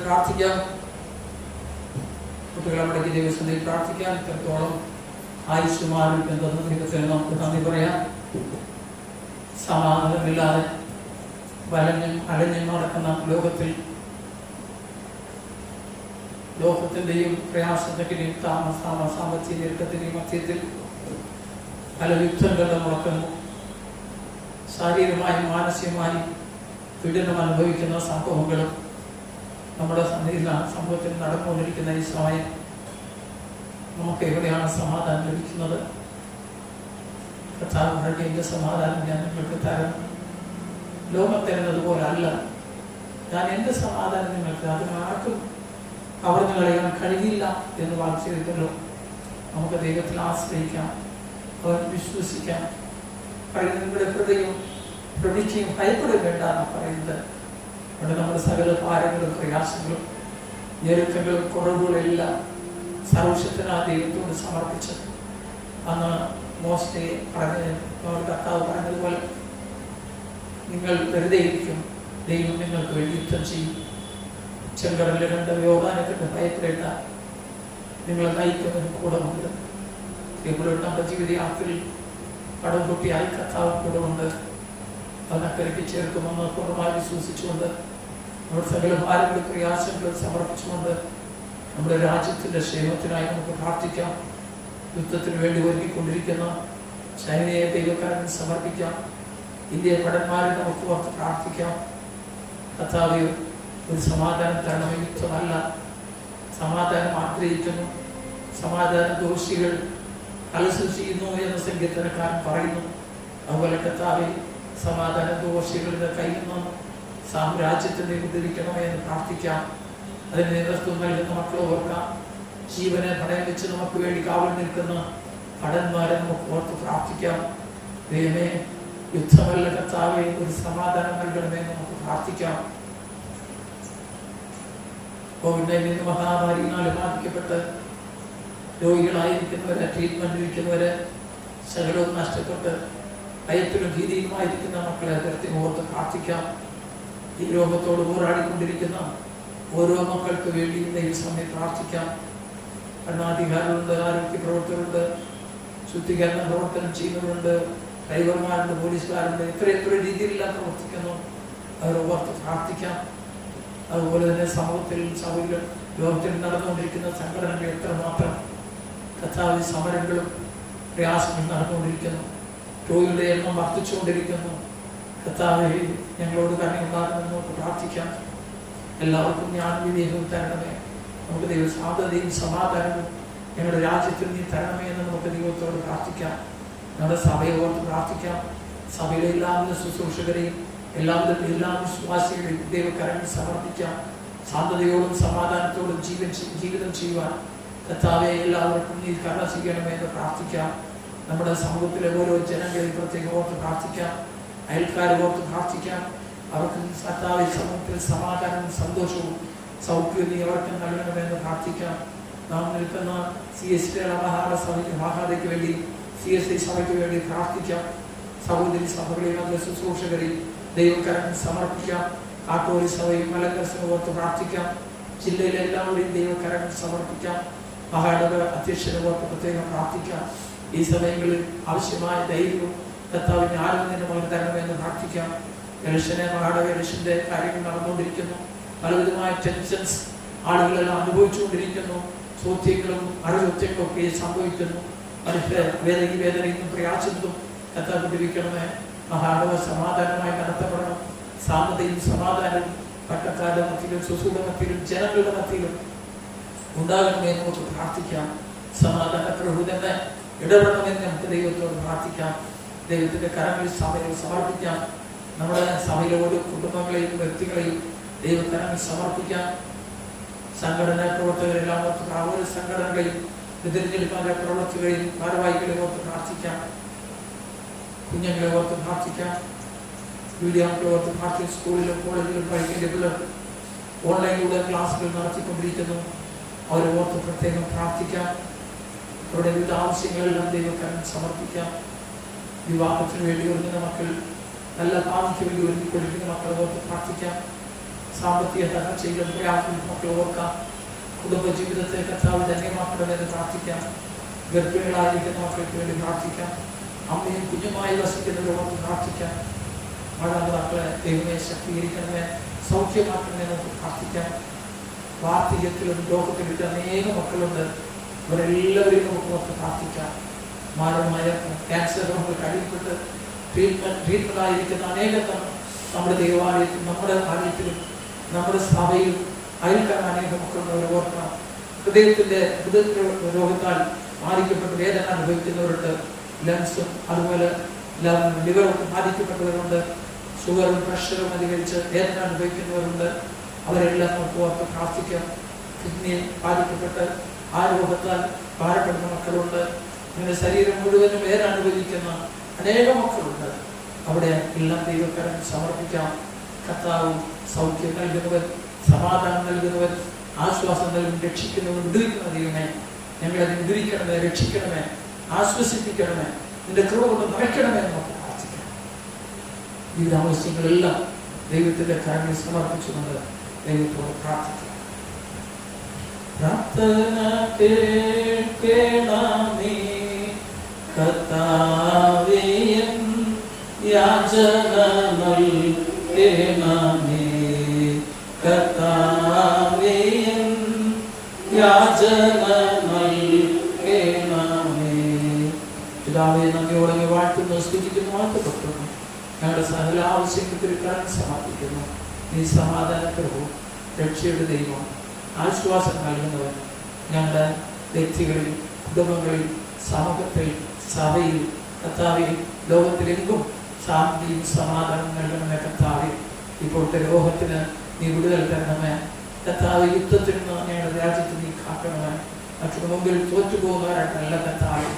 [SPEAKER 1] പ്രാർത്ഥിക്കാം. കുട്ടികളെ മടക്കി ദൈവസന്നിധിയിൽ പ്രാർത്ഥിക്കാം. ഇത്രത്തോളം ആയുഷ്മാരും എന്തെന്ന് ദൈവത്തിന് നമുക്ക് നന്ദി പറയാം. സമാധാനമില്ലാതെ വലഞ്ഞും അലഞ്ഞും നടക്കുന്ന ലോകത്തിന്റെയും പ്രയാസത്തിന്റെയും സാമ്പത്തിക ഞെരുക്കത്തിന്റെയും മധ്യത്തിൽ പല യുദ്ധങ്ങളുടെ മുടക്കുന്നു. ശാരീരികമായും മാനസികമായും പീഡനം അനുഭവിക്കുന്ന സംഭവങ്ങളും നമ്മുടെ സമൂഹത്തിൽ നടന്നുകൊണ്ടിരിക്കുന്ന ഈ സമയം നമുക്ക് എവിടെയാണ് സമാധാനം ലഭിക്കുന്നത്? കർത്താവ് എന്റെ സമാധാനം ഞാൻ നിങ്ങൾക്ക് തരാം. ലോകം തരുന്നത് അല്ല, ഞാൻ എന്റെ സമാധാനം നിങ്ങൾക്ക് അതിനാർക്കും കവർന്നു കളയാൻ കഴിയില്ല എന്ന് വായിച്ചിരിക്കുന്നു. നമുക്ക് ദൈവത്തിൽ ആശ്രയിക്കാം, അവർ വിശ്വസിക്കാം. നിങ്ങളുടെ ഹൃദയം പ്രതീക്ഷയും ഭയപ്പെടുകേണ്ട എന്ന് പറയുന്നത് അവിടെ നമ്മുടെ സകല ഭാരങ്ങളും പ്രയാസങ്ങളും ഞെരുക്കങ്ങളും കുറവുകളെല്ലാം സർവശക്തനായ ദൈവത്തോട് സമർപ്പിച്ച് അന്ന് മോശയെ കർത്താവ് പറഞ്ഞതുപോലെ നിങ്ങൾ വെറുതെ ഇരിക്കും, ദൈവം നിങ്ങൾക്ക് വേണ്ടി യുദ്ധം ചെയ്യും. ചെങ്കടലിൽ കണ്ട യോർദാനത്തിന്റെ ഭയപ്പെടേണ്ട, നിങ്ങളെ നയിക്കുന്നതിന് കൂടെ ഉണ്ട്. ഇവിടെ നമ്മുടെ ജീവിതയാത്രയിൽ കടംകുട്ടിയായി കർത്താവ് കൂടെ ഉണ്ട്. അതിനക്കരയ്ക്ക് ചേർക്കുമെന്ന് പൂർണ്ണമായി വിശ്വസിച്ചുകൊണ്ട് നമ്മുടെ സകല ഭാരങ്ങളും പ്രയാസങ്ങളും സമർപ്പിച്ചുകൊണ്ട് നമ്മുടെ രാജ്യത്തിൻ്റെ ക്ഷേമത്തിനായി നമുക്ക് പ്രാർത്ഥിക്കാം. യുദ്ധത്തിന് വേണ്ടി ഒരുക്കിക്കൊണ്ടിരിക്കുന്ന ചൈനയെ ദൈവക്കാരന് സമർപ്പിക്കാം. ഇന്ത്യൻ ഭടന്മാരെ നമുക്ക് ഓർത്ത് പ്രാർത്ഥിക്കാം. കർത്താവേ, ഒരു സമാധാനം തരണമേ. യുദ്ധമല്ല, സമാധാനം ആഗ്രഹിക്കുന്നു. സമാധാന ദോഷികൾ കലശം ചെയ്യുന്നു എന്ന സങ്കീർത്തനക്കാരൻ പറയുന്നു. അതുപോലെ കർത്താവേ, സമാധാന ദോഷികളുടെ കയ്യിൽ നിന്ന് സാമ്രാജ്യത്തിനെ ഉദ്ധരിക്കണമേ എന്ന് പ്രാർത്ഥിക്കാം. അതിന് നേതൃത്വം നൽകുന്ന മക്കളെ ഓർക്കാം. ജീവനെ പണയം വെച്ച് നമുക്ക് വേണ്ടി കാവൽ നിൽക്കുന്ന ഭടന്മാരെ നമുക്ക് ഓർത്ത് പ്രാർത്ഥിക്കാം. ദൈവമേ, യുദ്ധമല്ല കർത്താവേ, ഒരു സമാധാനം നൽകണമേ നമുക്ക് പ്രാർത്ഥിക്കാം. കോവിഡ്-19 മഹാമാരിയിനാൽ ബാധിക്കപ്പെട്ട് രോഗികളായിരിക്കുന്നവരെ, ട്രീറ്റ്മെന്റ് ഇരിക്കുന്നവരെ, സകലവും നഷ്ടപ്പെട്ട് ഭയത്തിലും ഭീതിയുമായിരിക്കുന്ന മക്കളെ ദൈവത്തിന് ഓർത്ത് പ്രാർത്ഥിക്കാം. ഈ രോഗത്തോട് പോരാടിക്കൊണ്ടിരിക്കുന്ന ഓരോ മക്കൾക്ക് വേണ്ടി ഈ സമയം പ്രാർത്ഥിക്കാം. ഭരണാധികാരികളുണ്ട്, ആരോഗ്യ പ്രവർത്തകരുണ്ട്, ശുദ്ധീകരണ പ്രവർത്തനം ചെയ്യുന്നവരുണ്ട്, ഡ്രൈവർമാരുണ്ട്, പോലീസുകാരുണ്ട്, എത്ര രീതിയിലെല്ലാം പ്രവർത്തിക്കുന്നു. അവർ ഓർത്ത് പ്രാർത്ഥിക്കാം. അതുപോലെ തന്നെ സമൂഹത്തിൽ, സഭയിലും ലോകത്തിൽ നടന്നുകൊണ്ടിരിക്കുന്ന സംഘടനകൾ എത്രമാത്രം കർത്താവ് സമരങ്ങളും പ്രയാസങ്ങളും നടന്നുകൊണ്ടിരിക്കുന്നു. രോഗികളുടെ എണ്ണം വർദ്ധിച്ചുകൊണ്ടിരിക്കുന്നു. കർത്താവേ, ഞങ്ങളോട് തന്നെ ഉണ്ടാകുമെന്ന് നമുക്ക് പ്രാർത്ഥിക്കാം. എല്ലാവർക്കും ജ്ഞാന വിവേകവും തരണമേ. നമുക്ക് ദൈവ സാധ്യതയും സമാധാനവും ഞങ്ങളുടെ രാജ്യത്തിൽ നീ തരണമേ എന്ന് നമുക്ക് ദൈവത്തോട് പ്രാർത്ഥിക്കാം. ഞങ്ങളുടെ സഭയെ ഓർത്ത് പ്രാർത്ഥിക്കാം. സഭയിലെ എല്ലാവിധ ശുശ്രൂഷകരെയും എല്ലാ വിശ്വാസികളെയും ദൈവകരങ്ങളിൽ സമർപ്പിക്കാം. ശാന്തതയോടും സമാധാനത്തോടും ജീവിതം ചെയ്യുവാൻ കർത്താവെ എല്ലാവർക്കും നീ കരുണ ചെയ്യണമേ എന്ന് പ്രാർത്ഥിക്കാം. നമ്മുടെ സമൂഹത്തിലെ ഓരോ ജനങ്ങളെയും പ്രത്യേകം ഓർത്ത് പ്രാർത്ഥിക്കാം. അയൽക്കാരെ ഓർത്ത് പ്രാർത്ഥിക്കാം. അവർക്ക് കർത്താവെ സമൂഹത്തിൽ സമാധാനവും സന്തോഷവും സൗഖ്യവും നീ അവർക്ക് നൽകണമെന്ന് പ്രാർത്ഥിക്കാം. നാം നിൽക്കുന്ന CSI മഹാദയ്ക്ക് വേണ്ടി, CSI സഭയ്ക്ക് വേണ്ടി പ്രാർത്ഥിക്കാം. സഹോദരി സഭകളെയും അതിലെ ശുശ്രൂഷകരെയും ദൈവകരങ്ങളിൽ സമർപ്പിക്കാം. കാട്ടൂരി സഭയും മലങ്കര സഭ ഓർത്ത് പ്രാർത്ഥിക്കാം. ജില്ലയിലെ എല്ലാവരെയും ദൈവകരങ്ങളിൽ സമർപ്പിക്കാം. മഹാടക അധ്യക്ഷനെ ഓർത്ത് പ്രത്യേകം പ്രാർത്ഥിക്കാം. ഈ സമയങ്ങളിൽ ആവശ്യമായ ധൈര്യവും കർത്താവിന്റെ ആരോഗ്യത്തിന് പകരം തരണമെന്ന് പ്രാർത്ഥിക്കാം. മഹാടക ഇലക്ഷന്റെ കാര്യങ്ങൾ നടന്നുകൊണ്ടിരിക്കുന്നു. പലവിധമായ ടെൻഷൻസ് ആളുകളെല്ലാം അനുഭവിച്ചുകൊണ്ടിരിക്കുന്നു. ചോദ്യങ്ങളും അറുചോദ്യങ്ങളും ഒക്കെ സംഭവിക്കുന്നു. മനുഷ്യ വേദനയും പ്രയാസത്തും കർത്താവിരിക്കണമേ. മഹാടക സമാധാനമായി നടത്തപ്പെടണം. സാമതയും സമാധാനവും പട്ടക്കാരുടെ മധ്യയിലും സുസൂടെ മധ്യയിലും ജനങ്ങളുടെ മധ്യയിലും ഉണ്ടാകണമെന്ന് നമുക്ക് പ്രാർത്ഥിക്കാം. സമാധാന പ്രഭു തന്നെ ഇടപെടണമെന്ന് നമുക്ക് ദൈവത്തോട് പ്രാർത്ഥിക്കാം. ദൈവത്തിന്റെ കരങ്ങളിൽ സഭയിൽ സമർപ്പിക്കാം. നമ്മുടെ സഭയിലെ ഓരോ കുടുംബങ്ങളെയും വ്യക്തികളെയും ദൈവകരങ്ങളിൽ സമർപ്പിക്കാം. സംഘടനാ പ്രവർത്തകരെല്ലാം ഓർത്ത് ഓരോ സംഘടനകളെയും തിരഞ്ഞെടുപ്പാന്റെ പ്രവർത്തകരെയും ഭാരവാഹികളെ ഓർത്ത് പ്രാർത്ഥിക്കാം. കുഞ്ഞുങ്ങളെ ഓർത്ത് പ്രാർത്ഥിക്കാം. വീഡിയോ മക്കളെ ഓർത്ത് പ്രാർത്ഥിക്കും. സ്കൂളിലും കോളേജിലും പഠിക്കേണ്ട പിള്ളേർ ഓൺലൈനിലൂടെ ക്ലാസ്സുകൾ നടത്തിക്കൊണ്ടിരിക്കുന്നു. അവരെ ഓർത്ത് പ്രത്യേകം പ്രാർത്ഥിക്കാം. അവരുടെ വിവിധ ആവശ്യങ്ങളെല്ലാം ദൈവകരങ്ങളിൽ സമർപ്പിക്കാം. വിവാഹത്തിന് വേണ്ടി ഒരുങ്ങുന്ന മക്കൾ, നല്ല ഭാവിക്ക് വേണ്ടി ഒരുങ്ങിക്കൊണ്ടിരിക്കുന്ന മക്കളെ ഓർത്ത് പ്രാർത്ഥിക്കാം. സാമ്പത്തിക തകർച്ചയിലും പ്രയാസത്തിലും മക്കളെ ഓർക്കാം. കുടുംബജീവിതത്തെ കർത്താവ് ധന്യമാക്കണമെന്ന് പ്രാർത്ഥിക്കാം. ഗർഭിണികളായിരിക്കുന്ന മക്കൾക്ക് വേണ്ടി പ്രാർത്ഥിക്കാം. അമ്മയും കുഞ്ഞുമായി വസിക്കുന്നവരോട് പ്രാർത്ഥിക്കാം. മാതാപിതാക്കളെ ദൈവമേ ശക്തീകരിക്കണമേ, സൗഖ്യമാക്കണമേ നമുക്ക് പ്രാർത്ഥിക്കാം. വാർദ്ധക്യത്തിലും ലോകത്തിലും അനേക മക്കളുണ്ട്. അവരെല്ലാവരെയും നമുക്ക് ഓർത്ത് പ്രാർത്ഥിക്കാം. മാരകമായ ക്യാൻസർ രോഗങ്ങൾ കഴിയപ്പെട്ട് ട്രീറ്റ്മെന്റായിരിക്കുന്ന അനേകം നമ്മുടെ ദേവാലയത്തിലും നമ്മുടെ ആലയത്തിലും നമ്മുടെ സഭയിലും അയൽക്കാരൻ അനേകം മക്കളുള്ളവരെ ഓർക്കണം. ഹൃദയ രോഗത്താൽ ബാധിക്കപ്പെട്ട് വേദന അനുഭവിക്കുന്നവരുണ്ട്. ലങ്സും അതുപോലെ ലിവറൊക്കെ ബാധിക്കപ്പെട്ടവരുണ്ട്. ഷുഗറും പ്രഷറും അധികരിച്ച് വേദന അനുഭവിക്കുന്നവരുണ്ട്. അവരെല്ലാം നമുക്ക് ഓർത്ത് പ്രാർത്ഥിക്കാം. കിഡ്നി ബാധിക്കപ്പെട്ട് ആ രോഗത്താൽ ഭാരപ്പെടുന്ന മക്കളുണ്ട്. അങ്ങനെ ശരീരം മുഴുവനും വേദന അനുഭവിക്കുന്ന അനേകം മക്കളുണ്ട്. അവിടെ എല്ലാം ദൈവകരം സമർപ്പിക്കാം. കർത്താവ് സൗഖ്യം നൽകുന്നവൻ, സമാധാനം നൽകുന്നവൻ, ആശ്വാസം നൽകും, രക്ഷിക്കുന്നവൻ, വിടുവിക്കുന്ന ദൈവമേ, ഞങ്ങളെ വിടുവിക്കണമേ, രക്ഷിക്കണമേ, ആശ്വസിപ്പിക്കണമേ, നിന്റെ കൃപ കൊണ്ട് നിറയ്ക്കണമേ എന്ന് നമുക്ക് പ്രാർത്ഥിക്കാം. ജീവിതാവശ്യങ്ങളെല്ലാം ദൈവത്തിന്റെ കരങ്ങളിൽ സമർപ്പിച്ചുകൊണ്ട് ദൈവത്തോട് പ്രാർത്ഥിക്കാം. പ്രാർത്ഥന കേൾക്കണമേ കർത്താവേ എൻ യാചനകൾ കേൾക്കണമേ. കർത്താവേ എൻ യാചനകൾ കേൾക്കണമേ. പിതാവേ, നന്ദിയോടെ വാഴ്ത്തുന്നു, സ്തുതിക്കുന്നു, വാഴ്ത്തപ്പെടുന്നു. ഞങ്ങളുടെ സകല ആവശ്യങ്ങൾക്ക് കരം സമർപ്പിക്കുന്നു. നീ സമാധാനപ്രഭു, രക്ഷയുടെ ദൈവം, ആശ്വാസം നൽകുന്നവൻ. ഞങ്ങളുടെ വ്യക്തികളിൽ, കുടുംബങ്ങളിൽ, സമൂഹത്തിൽ, സഭയിൽ, കർത്താവിൽ, ലോകത്തിലെങ്കും ശാന്തിയും സമാധാനം നൽകണമേ. കർത്താവിൽ ഇപ്പോഴത്തെ ലോകത്തിന് നീ വിടുതൽ തരണമേ. കർത്താവ്, യുദ്ധത്തിൽ നിന്ന് ഞങ്ങളുടെ രാജ്യത്ത് നീ കാക്കണമേ. മറ്റു മുമ്പിൽ തോറ്റുപോകുന്നവരായിട്ടല്ല കർത്താവ്,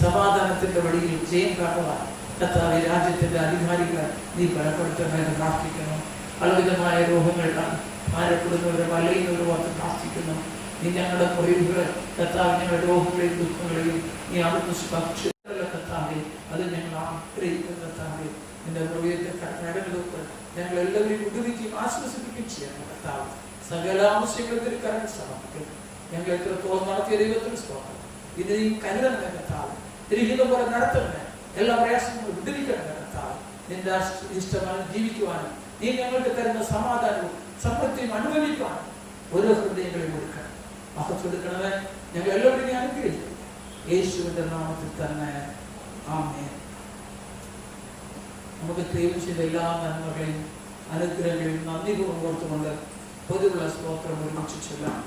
[SPEAKER 1] സമാധാനത്തിന്റെ വഴിയിൽ ജയം കാട്ടുവാൻ കർത്താവ് രാജ്യത്തിന്റെ അധികാരികളെ നീ ബലപ്പെടുത്തണമെന്ന് പ്രാർത്ഥിക്കുന്നു. പലവിധമായ രോഗങ്ങളാണ് ഭാരപ്പെടുന്നവരെ വലയുന്നവരെ ഓർത്ത് പ്രാർത്ഥിക്കുന്നു. നീ ഞങ്ങളുടെ മുറിവുകൾ കർത്താവ്, ഞങ്ങളുടെ രോഗങ്ങളെയും ദുഃഖങ്ങളെയും നീ അവിടുന്ന് സ്പർശിച്ചല്ല കർത്താവെ. അത് ഞങ്ങൾ ആഗ്രഹിക്കുന്ന കർത്താവെ, നിന്റെ ഹൃദയത്തെ കടമെടുത്ത് ഞങ്ങൾ എല്ലാവരെയും വിടുവിക്കുകയും ആശ്വസിപ്പിക്കുകയും ചെയ്യണം കർത്താവ്. സകല ആവശ്യങ്ങൾക്ക് കരം സമർപ്പിക്കും. ഞങ്ങൾ എത്രത്തോളം നടത്തിയ ദൈവത്തിന് സ്തോത്രം. ഇതിനെയും കരുതണമേ കർത്താവ്, തിരികെ പോലെ നടത്തണമേ. എല്ലാ പ്രയാസങ്ങളും വിടുവിക്കണമേ കർത്താവ്. നിന്റെ ഇഷ്ടമാണ് ജീവിക്കുവാനും നീ ഞങ്ങൾക്ക് തരുന്ന സമാധാനവും സമൃദ്ധിയും അനുഭവിക്കുവാനും ഓരോ ഹൃദയങ്ങളെയും കൊടുക്കണം. മഹത്വെടുക്കണമേ. ഞങ്ങൾ എല്ലാവരെയും അനുഗ്രഹിക്കും. യേശുവിന്റെ നാമത്തിൽ തന്നെ ആമേൻ. നമുക്ക് ദൈവം ചെയ്ത എല്ലാ നന്മകളെയും അനുഗ്രഹങ്ങളെയും നന്ദിപൂർവ്വം ഓർത്തുകൊണ്ട് പൊതുവുള്ള സ്തോത്രം ഒരുമിച്ച് ചൊല്ലാം.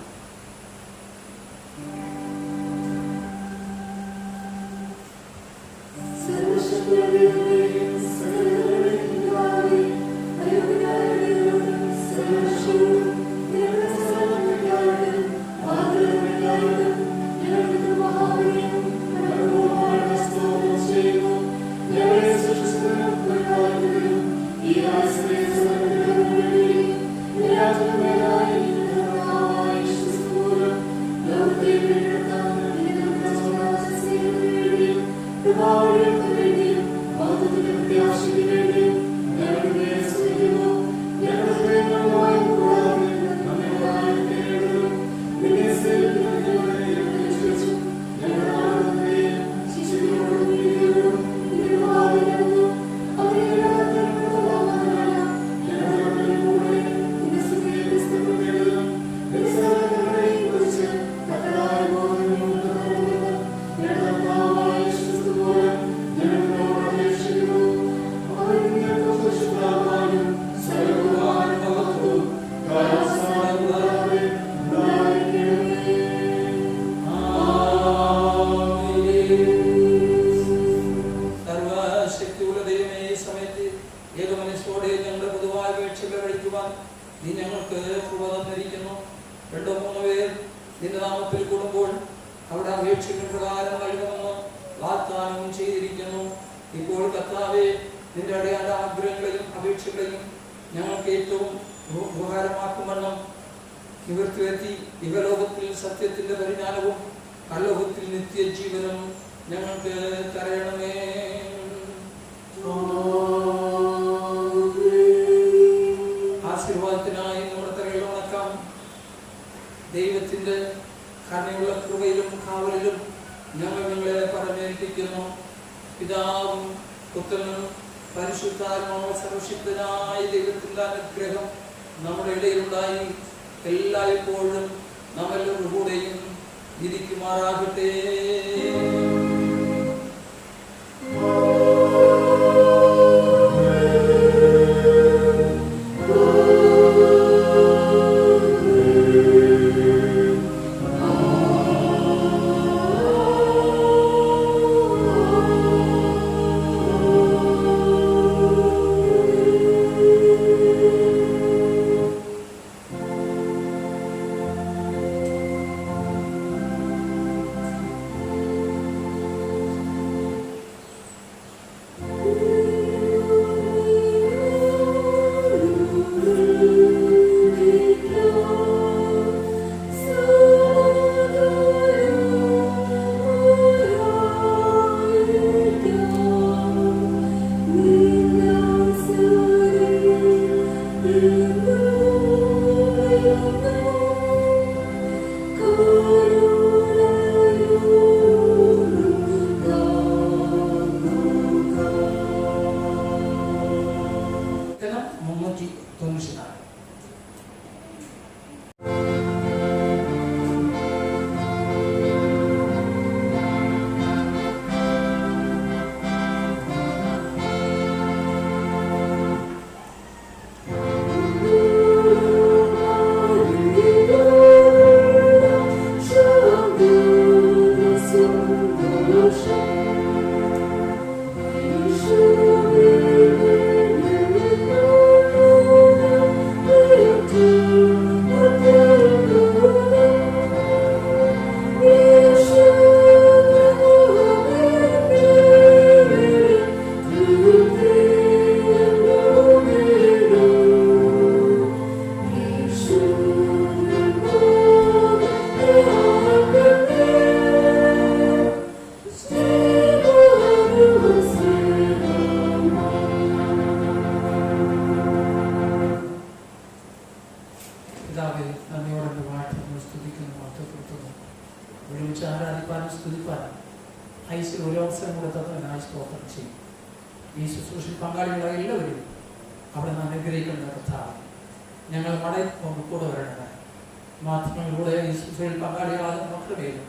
[SPEAKER 1] നീ ഞങ്ങൾക്ക് കൃപ തന്നിരിക്കുന്നു. 2-3 പേർ നിന്റെ നാമത്തിൽ കൂടുമ്പോൾ അവിടെ അപേക്ഷിക്കുന്ന പ്രകാരം നൽകുമെന്ന് വാഗ്ദാനം ചെയ്തിരിക്കുന്നു. ഇപ്പോൾ കർത്താവേ, നിന്റെ അടയാള ആഗ്രഹങ്ങളെയും അപേക്ഷകളെയും ഞങ്ങൾക്ക് ഏറ്റവും ഉപകാരമാക്കുമെന്നും നിവൃത്തി വരുത്തി ഇഹലോകത്തിൽ സത്യത്തിന്റെ പരിജ്ഞാനവും പരലോകത്തിൽ നിത്യജീവനും ഞങ്ങൾക്ക് തരണമേ. ആശീർവാദത്തിനായി നമ്മുടെ തലയിൽ ഉണക്കാം. ദൈവത്തിന്റെ കരുണയുള്ള കൃപയിലും കാവലിലും ഞങ്ങൾ നിങ്ങളെ പറഞ്ഞേൽപ്പിക്കുന്നു. പിതാവും പുത്രനും പരിശുദ്ധാത്മാവും സർവശക്തനായ ദൈവത്തിന്റെ അനുഗ്രഹം നമ്മുടെ ഇടയിലുണ്ടായി എല്ലായ്പ്പോഴും നമ്മളെല്ലാവരുടെ കൂടെയും ഇരിക്കുമാറാകട്ടെ. ഈ ശുശ്രൂഷയിൽ പങ്കാളികളായ എല്ലാവരും അവിടെ നിന്ന് അനുഗ്രഹിക്കുന്ന കർത്താവ്, ഞങ്ങൾ മടയിൽ പോകുമ്പോൾ കൂടെ വരണമേ. മാധ്യമങ്ങളിലൂടെ ഈ ശുശ്രൂഷയിൽ പങ്കാളികളാകുന്ന മക്കളുമേലും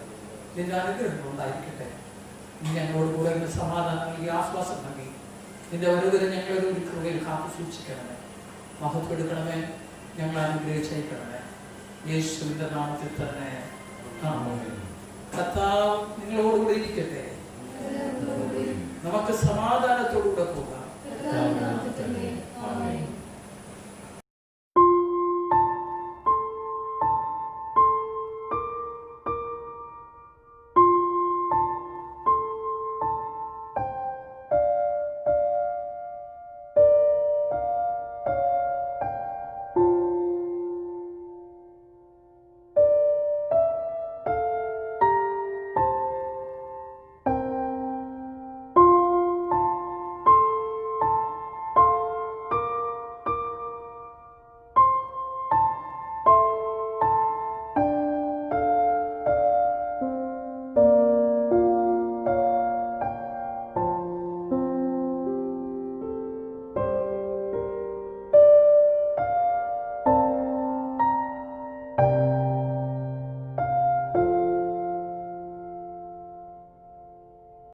[SPEAKER 1] നിന്റെ അനുഗ്രഹം ഉണ്ടായിരിക്കട്ടെ. നീ ഞങ്ങളോട് കൂടെ സമാധാനം നൽകി, ആശ്വാസം നൽകി, നിന്റെ ഓരോരുത്തരും ഞങ്ങളൊരു കൃപയിൽ കാത്തു സൂക്ഷിക്കണമേ. മഹത്വെടുക്കണമേ, ഞങ്ങൾ അനുഗ്രഹിച്ചയക്കണമേ. യേശുവിന്റെ നാമത്തിൽ തന്നെ ആമേൻ. കർത്താവ് നിങ്ങളോടുകൂടി ഇരിക്കട്ടെ. നമുക്ക് സമാധാന